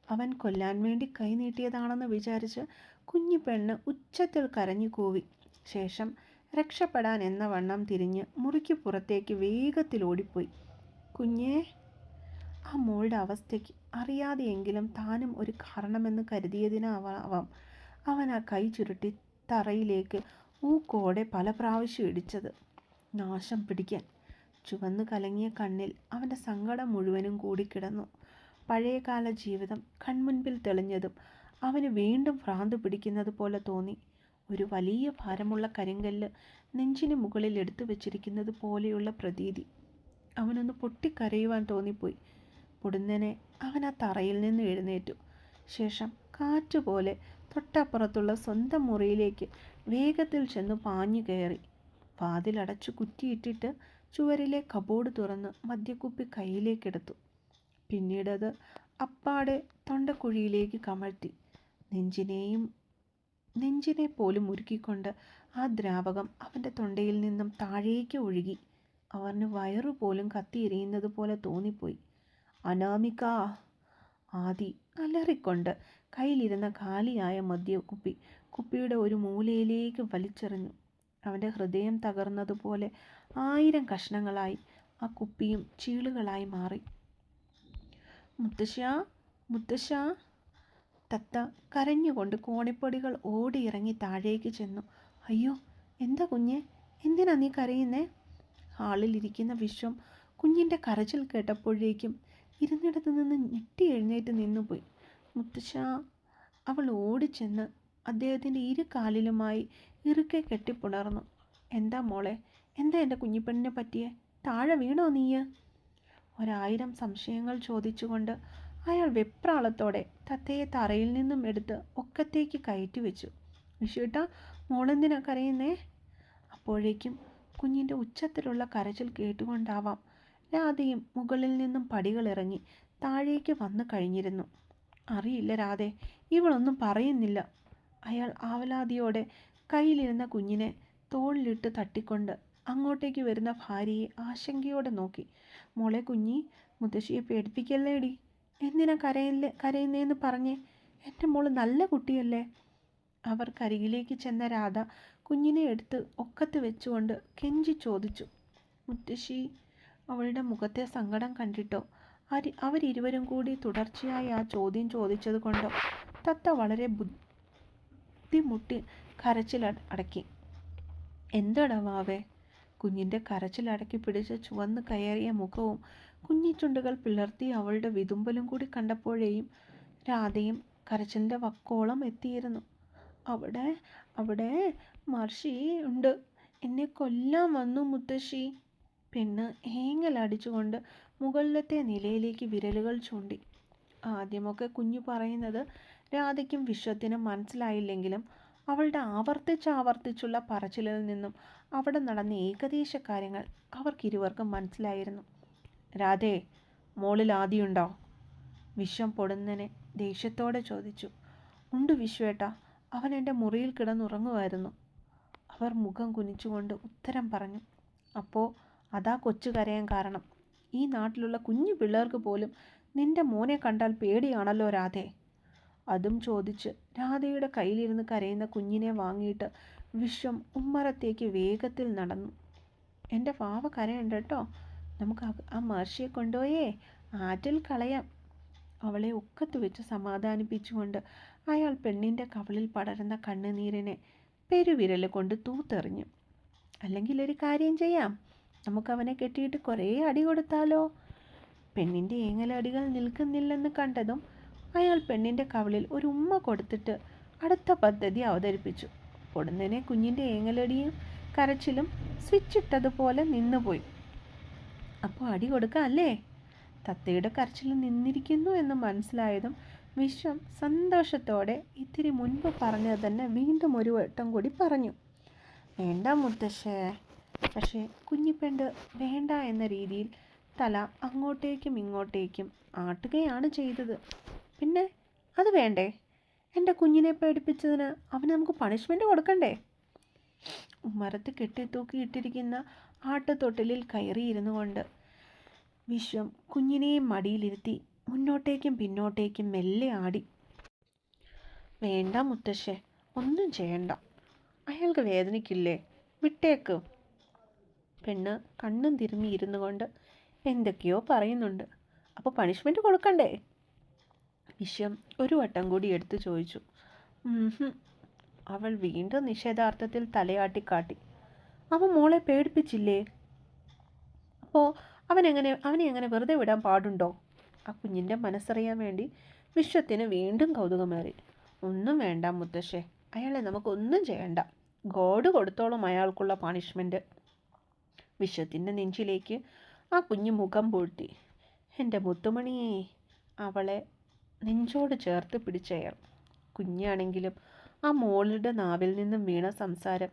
അവൻ കൊല്ലാൻ വേണ്ടി കൈ നീട്ടിയതാണെന്ന് വിചാരിച്ച് കുഞ്ഞിപ്പെണ്ണ് ഉച്ചത്തിൽ കരഞ്ഞു കൂവി. ശേഷം രക്ഷപ്പെടാൻ എന്ന വണ്ണം തിരിഞ്ഞ് മുറിക്ക് പുറത്തേക്ക് വേഗത്തിൽ ഓടിപ്പോയി. കുഞ്ഞേ. ആ മോളുടെ അവസ്ഥയ്ക്ക് അറിയാതെയെങ്കിലും താനും ഒരു കാരണമെന്ന് കരുതിയതിനാവാം അവൻ ആ കൈ ചുരുട്ടി തറയിലേക്ക് ഊക്കോടെ പല പ്രാവശ്യം ഇടിച്ചത്. നാശം പിടിക്കാൻ. ചുവന്നു കലങ്ങിയ കണ്ണിൽ അവൻ്റെ സങ്കടം മുഴുവനും കൂടിക്കിടന്നു. പഴയകാല ജീവിതം കൺമുൻപിൽ തെളിഞ്ഞതും അവന് വീണ്ടും ഭ്രാന്ത് പിടിക്കുന്നത് പോലെ തോന്നി. ഒരു വലിയ ഭാരമുള്ള കരിങ്കല്ല് നെഞ്ചിന് മുകളിൽ എടുത്തു വച്ചിരിക്കുന്നത് പോലെയുള്ള പ്രതീതി. അവനൊന്ന് പൊട്ടിക്കരയുവാൻ തോന്നിപ്പോയി. പൊടുന്നനെ അവൻ ആ തറയിൽ നിന്ന് എഴുന്നേറ്റു. ശേഷം കാറ്റുപോലെ തൊട്ടപ്പുറത്തുള്ള സ്വന്തം മുറിയിലേക്ക് വേഗത്തിൽ ചെന്ന് പാഞ്ഞു കയറി. വാതിലടച്ചു കുറ്റിയിട്ടിട്ട് ചുവരിലെ കബോർഡ് തുറന്ന് മദ്യക്കുപ്പി കയ്യിലേക്കെടുത്തു. പിന്നീടത് അപ്പാടെ തൊണ്ടക്കുഴിയിലേക്ക് കമഴ്ത്തി. നെഞ്ചിനെ പോലും ഉരുക്കിക്കൊണ്ട് ആ ദ്രാവകം അവൻ്റെ തൊണ്ടയിൽ നിന്നും താഴേക്ക് ഒഴുകി. അവന് വയറുപോലും കത്തിയെരിയുന്നത് പോലെ തോന്നിപ്പോയി. അനാമിക! ആദി അലറിക്കൊണ്ട് കയ്യിലിരുന്ന കാലിയായ കുപ്പിയുടെ ഒരു മൂലയിലേക്ക് വലിച്ചെറിഞ്ഞു. അവൻ്റെ ഹൃദയം തകർന്നതുപോലെ 1000 കഷ്ണങ്ങളായി ആ കുപ്പിയും ചീളുകളായി മാറി. മുത്തശ്ശാ, മുത്തശ്ശാ! തത്ത കരഞ്ഞുകൊണ്ട് കോണിപ്പടികൾ ഓടിയിറങ്ങി താഴേക്ക് ചെന്നു. അയ്യോ, എന്താ കുഞ്ഞെ, എന്തിനാ നീ കരയുന്നേ? ഹാളിലിരിക്കുന്ന വിശ്വം കുഞ്ഞിൻ്റെ കരച്ചിൽ കേട്ടപ്പോഴേക്കും ഇരുന്നിടത്ത് നിന്ന് ഞെട്ടി എഴുന്നേറ്റ് നിന്നുപോയി. മുത്തശ്ശാ! അവൾ ഓടിച്ചെന്ന് അദ്ദേഹത്തിൻ്റെ 2 കാലിലുമായി ഇറുക്കെ കെട്ടിപ്പുണർന്നു. എന്താ മോളെ, എന്താ എൻ്റെ കുഞ്ഞിപ്പെണ്ണിനെ പറ്റിയേ? താഴെ വീണോ നീയ്? 1000 സംശയങ്ങൾ ചോദിച്ചുകൊണ്ട് അയാൾ വെപ്രാളത്തോടെ തത്തയെ തറയിൽ നിന്നും എടുത്ത് ഒക്കത്തേക്ക് കയറ്റി വെച്ചു. വിശ്വേട്ടാ, മോളെന്തിനാ കരയുന്നേ? അപ്പോഴേക്കും കുഞ്ഞിൻ്റെ ഉച്ചത്തിലുള്ള കരച്ചിൽ കേട്ടുകൊണ്ടാവാം രാധയും മുകളിൽ നിന്നും പടികളിറങ്ങി താഴേക്ക് വന്നു കഴിഞ്ഞിരുന്നു. അറിയില്ല രാധേ, ഇവളൊന്നും പറയുന്നില്ല. അയാൾ ആവലാതിയോടെ കയ്യിലിരുന്ന കുഞ്ഞിനെ തോളിലിട്ട് തട്ടിക്കൊണ്ട് അങ്ങോട്ടേക്ക് വരുന്ന ഭാര്യയെ ആശങ്കയോടെ നോക്കി. മോളെ കുഞ്ഞി, മുത്തശ്ശിയെ പേടിപ്പിക്കല്ലേടി. എന്തിനാ കരയുന്നേന്ന് പറഞ്ഞേ? എൻ്റെ മോള് നല്ല കുട്ടിയല്ലേ? അവർക്കരികിലേക്ക് ചെന്ന രാധ കുഞ്ഞിനെ എടുത്ത് ഒക്കത്ത് വെച്ചുകൊണ്ട് കെഞ്ചി ചോദിച്ചു. മുത്തശ്ശി! അവളുടെ മുഖത്തെ സങ്കടം കണ്ടിട്ടോ അവരിരുവരും കൂടി തുടർച്ചയായി ആ ചോദ്യം ചോദിച്ചത് കൊണ്ടോ തത്ത വളരെ ബുദ്ധിമുട്ടി കരച്ചിലടക്കി. എന്താടാ വാവേ? കുഞ്ഞിൻ്റെ കരച്ചിലടക്കി പിടിച്ച് ചുവന്ന് കയറിയ മുഖവും കുഞ്ഞിച്ചുണ്ടുകൾ പിളർത്തി അവളുടെ വിതുമ്പലും കൂടി കണ്ടപ്പോഴേയും രാധയും കരച്ചിലിൻ്റെ വക്കോളം എത്തിയിരുന്നു. അവിടെ മർഷി ഉണ്ട്, എന്നെ കൊല്ലാൻ വന്നു മുത്തശ്ശി. പെണ്ണ് ഏങ്ങലടിച്ചുകൊണ്ട് മുകളിലത്തെ നിലയിലേക്ക് വിരലുകൾ ചൂണ്ടി. ആദ്യമൊക്കെ കുഞ്ഞു പറയുന്നത് രാധയ്ക്കും വിശ്വത്തിനും മനസ്സിലായില്ലെങ്കിലും അവളുടെ ആവർത്തിച്ചുള്ള പറച്ചിലിൽ നിന്നും അവിടെ നടന്ന ഏകദേശ കാര്യങ്ങൾ അവർക്കിരുവർക്കും മനസ്സിലായിരുന്നു. രാധേ, മോളിൽ ആദിയുണ്ടോ? വിശ്വം പൊടുന്നനെ ദേഷ്യത്തോടെ ചോദിച്ചു. ഉണ്ട് വിശ്വേട്ടാ, അവൻ എൻ്റെ മുറിയിൽ കിടന്നുറങ്ങുമായിരുന്നു. അവർ മുഖം കുനിച്ചുകൊണ്ട് ഉത്തരം പറഞ്ഞു. അപ്പോൾ അതാ കൊച്ചു കരയാൻ കാരണം. ഈ നാട്ടിലുള്ള കുഞ്ഞു പിള്ളേർക്ക് പോലും നിന്റെ മോനെ കണ്ടാൽ പേടിയാണല്ലോ രാധേ. അതും ചോദിച്ച് രാധയുടെ കയ്യിലിരുന്ന് കരയുന്ന കുഞ്ഞിനെ വാങ്ങിയിട്ട് വിശ്വം ഉമ്മറത്തേക്ക് വേഗത്തിൽ നടന്നു. എൻ്റെ പാവ കരയുണ്ട് കേട്ടോ, നമുക്ക് ആ മർഷിയെ കൊണ്ടുപോയേ ആറ്റിൽ കളയാം. അവളെ ഒക്കത്ത് വെച്ച് സമാധാനിപ്പിച്ചുകൊണ്ട് അയാൾ പെണ്ണിൻ്റെ കവിളിൽ പടരുന്ന കണ്ണുനീരിനെ പെരുവിരൽ കൊണ്ട് തൂത്തെറിഞ്ഞു. അല്ലെങ്കിൽ ഒരു കാര്യം ചെയ്യാം, നമുക്കവനെ കെട്ടിയിട്ട് കുറേ അടി കൊടുത്താലോ? പെണ്ണിൻ്റെ ഏങ്ങലടികൾ നിൽക്കുന്നില്ലെന്ന് കണ്ടതും അയാൾ പെണ്ണിൻ്റെ കവിളിൽ ഒരു ഉമ്മ കൊടുത്തിട്ട് അടുത്ത പദ്ധതി അവതരിപ്പിച്ചു. പൊടുന്നനെ കുഞ്ഞിൻ്റെ ഏങ്ങലടിയും കരച്ചിലും സ്വിച്ചിട്ടതുപോലെ നിന്നുപോയി. അപ്പോൾ അടി കൊടുക്കാം അല്ലേ? തത്തയുടെ കരച്ചിൽ നിന്നിരിക്കുന്നു എന്ന് മനസ്സിലായതും വിശ്വം സന്തോഷത്തോടെ ഇത്തിരി മുൻപ് പറഞ്ഞത് തന്നെ വീണ്ടും ഒരു വട്ടം കൂടി പറഞ്ഞു. വേണ്ട മുത്തശ്ശേ. പക്ഷേ കുഞ്ഞിപ്പെണ്ട് വേണ്ട എന്ന രീതിയിൽ തല അങ്ങോട്ടേക്കും ഇങ്ങോട്ടേക്കും ആട്ടുകയാണ് ചെയ്തത്. പിന്നെ അത് വേണ്ടേ? എൻ്റെ കുഞ്ഞിനെ പേടിപ്പിച്ചതിന് അവന് നമുക്ക് പണിഷ്മെൻറ്റ് കൊടുക്കണ്ടേ? മരത്ത് കെട്ടിത്തൂക്കിയിട്ടിരിക്കുന്ന ആട്ടുതൊട്ടിലിൽ കയറിയിരുന്നു കൊണ്ട് വിശ്വം കുഞ്ഞിനെയും മടിയിലിരുത്തി മുന്നോട്ടേക്കും പിന്നോട്ടേക്കും മെല്ലെ ആടി. വേണ്ട മുത്തശ്ശേ, ഒന്നും ചെയ്യണ്ട. അയാൾക്ക് വേദനിക്കില്ലേ? വിട്ടേക്ക്. പെണ്ണ് കണ്ണും തിരുമ്മി ഇരുന്നു കൊണ്ട് എന്തൊക്കെയോ പറയുന്നുണ്ട്. അപ്പോൾ പണിഷ്മെൻറ്റ് കൊടുക്കണ്ടേ? വിശ്വം ഒരു വട്ടം കൂടി എടുത്തു ചോദിച്ചു. അവൾ വീണ്ടും നിഷേധാർത്ഥത്തിൽ തലയാട്ടിക്കാട്ടി. അവൻ മോളെ പേടിപ്പിച്ചില്ലേ? അപ്പോൾ അവനെ എങ്ങനെ വെറുതെ വിടാൻ പാടുണ്ടോ? ആ കുഞ്ഞിൻ്റെ മനസ്സറിയാൻ വേണ്ടി വിശ്വത്തിന് വീണ്ടും കൗതുകമേറി. ഒന്നും വേണ്ട മുത്തശ്ശേ, അയാളെ നമുക്കൊന്നും ചെയ്യണ്ട. God കൊടുത്തോളും അയാൾക്കുള്ള punishment. വിശ്വത്തിൻ്റെ നെഞ്ചിലേക്ക് ആ കുഞ്ഞു മുഖം പൂഴ്ത്തി. എൻ്റെ മുത്തുമണിയെ. അവളെ നെഞ്ചോട് ചേർത്ത് പിടിച്ചയാൾ. കുഞ്ഞാണെങ്കിലും ആ മോളുടെ നാവിൽ നിന്നും വീണ സംസാരം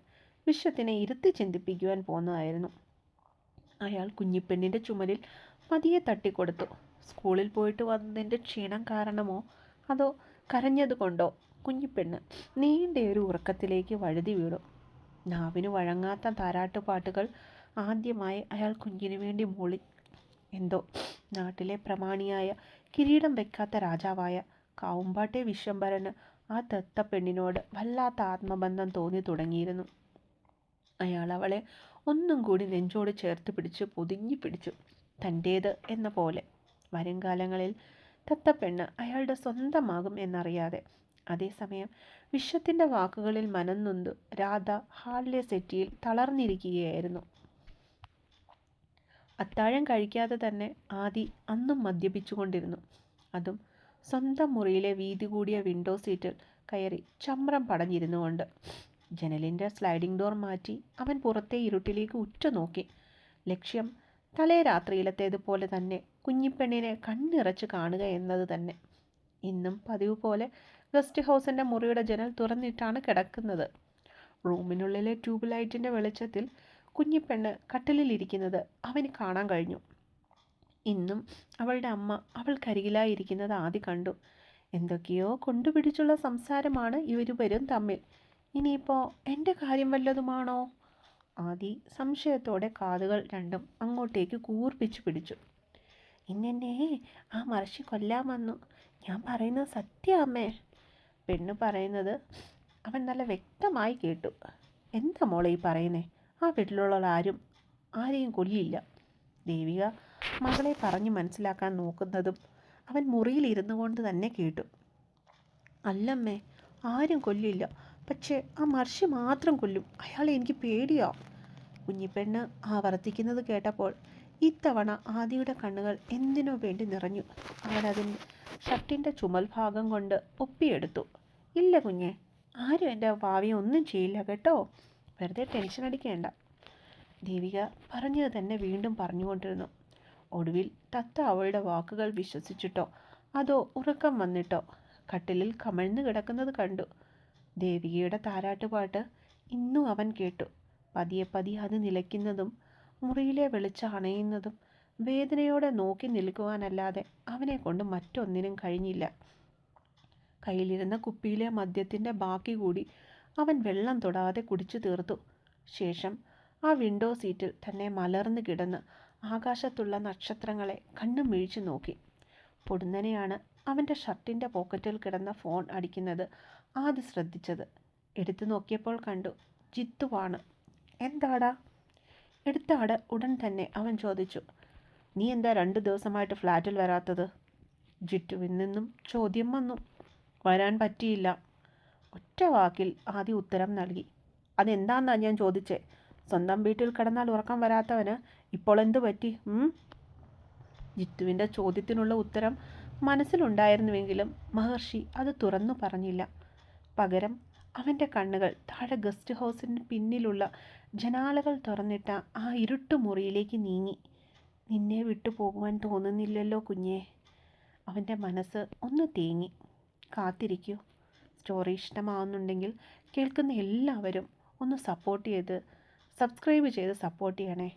വിശ്വത്തിനെ ഇരുത്തി ചിന്തിപ്പിക്കുവാൻ പോന്നതായിരുന്നു. അയാൾ കുഞ്ഞിപ്പെണ്ണിൻ്റെ ചുമലിൽ പതിയെ തട്ടിക്കൊടുത്തു. സ്കൂളിൽ പോയിട്ട് വന്നതിൻ്റെ ക്ഷീണം കാരണമോ അതോ കരഞ്ഞതുകൊണ്ടോ കുഞ്ഞിപ്പെണ്ണ് നീണ്ടയൊരു ഉറക്കത്തിലേക്ക് വഴുതി വീണു. നാവിന് വഴങ്ങാത്ത താരാട്ടുപാട്ടുകൾ ആദ്യമായി അയാൾ കുഞ്ഞിനു വേണ്ടി മൂളി. എന്തോ നാട്ടിലെ പ്രമാണിയായ കിരീടം വയ്ക്കാത്ത രാജാവായ കാവുമ്പാട്ടെ വിശ്വംഭരന് ആ ദത്ത പെണ്ണിനോട് വല്ലാത്ത ആത്മബന്ധം തോന്നി തുടങ്ങിയിരുന്നു. അയാൾ അവളെ ഒന്നും കൂടി നെഞ്ചോട് ചേർത്ത് പിടിച്ച് പൊതിഞ്ഞു പിടിച്ചു, തൻ്റേത് എന്ന പോലെ. വരുംകാലങ്ങളിൽ തത്തപ്പെണ്ണ് അയാളുടെ സ്വന്തമാകും എന്നറിയാതെ. അതേസമയം വിശ്വത്തിൻ്റെ വാക്കുകളിൽ മനം നൊന്തു രാധ ഹാളിലെ സെറ്റിയിൽ തളർന്നിരിക്കുകയായിരുന്നു. അത്താഴം കഴിക്കാതെ തന്നെ ആദി അന്നും മദ്യപിച്ചുകൊണ്ടിരുന്നു. അതും സ്വന്തം മുറിയിലെ വീതി കൂടിയ വിൻഡോ സീറ്റിൽ കയറി ചമ്രം പടഞ്ഞിരുന്നു കൊണ്ട്. ജനലിൻ്റെ സ്ലൈഡിംഗ് ഡോർ മാറ്റി അവൻ പുറത്തെ ഇരുട്ടിലേക്ക് ഉറ്റുനോക്കി. ലക്ഷ്യം തലേ രാത്രിയിലത്തേതുപോലെ തന്നെ കുഞ്ഞിപ്പെണ്ണിനെ കണ്ണിറച്ച് കാണുക എന്നത് തന്നെ. ഇന്നും പതിവ് പോലെ ഗസ്റ്റ് ഹൗസിൻ്റെ മുറിയുടെ ജനൽ തുറന്നിട്ടാണ് കിടക്കുന്നത്. റൂമിനുള്ളിലെ ട്യൂബ് ലൈറ്റിൻ്റെ വെളിച്ചത്തിൽ കുഞ്ഞിപ്പെണ്ണ് കട്ടിലിരിക്കുന്നത് അവന് കാണാൻ കഴിഞ്ഞു. ഇന്നും അവളുടെ അമ്മ അവൾക്കരികിലായിരിക്കുന്നത് ആദി കണ്ടു. എന്തൊക്കെയോ കൊണ്ടുപിടിച്ചുള്ള സംസാരമാണ് ഇവരുവരും തമ്മിൽ. ഇനിയിപ്പോൾ എൻ്റെ കാര്യം വല്ലതുമാണോ? ആദി സംശയത്തോടെ കാതുകൾ രണ്ടും അങ്ങോട്ടേക്ക് കൂർപ്പിച്ചു പിടിച്ചു. ഇന്നെന്നെ ആ മർഷി കൊല്ലാൻ വന്നു. ഞാൻ പറയുന്നത് സത്യം അമ്മേ. പെണ്ണ് പറയുന്നത് അവൻ നല്ല വ്യക്തമായി കേട്ടു. എന്താ മോളെ ഈ പറയുന്നേ? ആ വീട്ടിലുള്ള ആരെയും കൊല്ലില്ല. ദേവിക മകളെ പറഞ്ഞു മനസ്സിലാക്കാൻ നോക്കുന്നതും അവൻ മുറിയിൽ ഇരുന്നു കൊണ്ട് തന്നെ കേട്ടു. അല്ലമ്മേ, ആരും കൊല്ലില്ല. പക്ഷേ ആ മർഷി മാത്രം കൊല്ലും. അയാളെ എനിക്ക് പേടിയാ. കുഞ്ഞിപ്പെണ്ണ് ആവർത്തിക്കുന്നത് കേട്ടപ്പോൾ ഇത്തവണ ആദിയുടെ കണ്ണുകൾ എന്തിനോ വേണ്ടി നിറഞ്ഞു. അവനതിൻ്റെ ഷർട്ടിൻ്റെ ചുമൽ ഭാഗം കൊണ്ട് ഒപ്പിയെടുത്തു. ഇല്ല കുഞ്ഞെ, ആരും എൻ്റെ ഭാവിയെ ഒന്നും ചെയ്യില്ല കേട്ടോ. വെറുതെ ടെൻഷൻ അടിക്കേണ്ട. ദേവിക പറഞ്ഞത് തന്നെ വീണ്ടും പറഞ്ഞുകൊണ്ടിരുന്നു. ഒടുവിൽ തത്ത അവളുടെ വാക്കുകൾ വിശ്വസിച്ചിട്ടോ അതോ ഉറക്കം വന്നിട്ടോ കട്ടിലിൽ കമഴ്ന്നു കിടക്കുന്നത് കണ്ടു. ദേവികയുടെ താരാട്ടുപാട്ട് ഇന്നും അവൻ കേട്ടു. പതിയെ പതിയെ അത് നിലയ്ക്കുന്നതും മുറിയിലെ വെളിച്ചം അണയുന്നതും വേദനയോടെ നോക്കി നിൽക്കുവാനല്ലാതെ അവനെ കൊണ്ട് മറ്റൊന്നിനും കഴിഞ്ഞില്ല. കയ്യിലിരുന്ന കുപ്പിയിലെ മദ്യത്തിൻ്റെ ബാക്കി കൂടി അവൻ വെള്ളം തൊടാതെ കുടിച്ചു തീർത്തു. ശേഷം ആ വിൻഡോ സീറ്റിൽ തന്നെ മലർന്നു കിടന്ന് ആകാശത്തുള്ള നക്ഷത്രങ്ങളെ കണ്ണും മിഴിച്ചു നോക്കി. പൊടുന്നനെയാണ് അവൻ്റെ ഷർട്ടിൻ്റെ പോക്കറ്റിൽ കിടന്ന ഫോൺ അടിക്കുന്നത് ആദ്യം ശ്രദ്ധിച്ചത്. എടുത്തു നോക്കിയപ്പോൾ കണ്ടു, ജിത്തുവാണ്. എന്താടാ? എടുത്താട് ഉടൻ തന്നെ അവൻ ചോദിച്ചു. നീ എന്താ 2 ദിവസമായിട്ട് ഫ്ലാറ്റിൽ വരാത്തത്? ജിത്തുവിൽ നിന്നും ചോദ്യം വന്നു. വരാൻ പറ്റിയില്ല. ഒറ്റ വാക്കിൽ ആദ്യം ഉത്തരം നൽകി. അതെന്താന്നാ ഞാൻ ചോദിച്ചേ? സ്വന്തം വീട്ടിൽ കിടന്നാൽ ഉറക്കം വരാത്തവന് ഇപ്പോൾ എന്തു പറ്റി? ജിത്തുവിൻ്റെ ചോദ്യത്തിനുള്ള ഉത്തരം മനസ്സിലുണ്ടായിരുന്നുവെങ്കിലും മഹർഷി അത് തുറന്നു പറഞ്ഞില്ല. പകരം അവൻ്റെ കണ്ണുകൾ താഴെ ഗസ്റ്റ് ഹൗസിന് പിന്നിലുള്ള ജനാലകൾ തുറന്നിട്ട ആ ഇരുട്ടു മുറിയിലേക്ക് നീങ്ങി. നിന്നെ വിട്ടു പോകുവാൻ തോന്നുന്നില്ലല്ലോ കുഞ്ഞേ. അവൻ്റെ മനസ്സ് ഒന്ന് തേങ്ങി. കാത്തിരിക്കൂ. സ്റ്റോറി ഇഷ്ടമാവുന്നുണ്ടെങ്കിൽ കേൾക്കുന്ന എല്ലാവരും ഒന്ന് സപ്പോർട്ട് ചെയ്ത് സബ്സ്ക്രൈബ് ചെയ്ത് സപ്പോർട്ട് ചെയ്യണേ.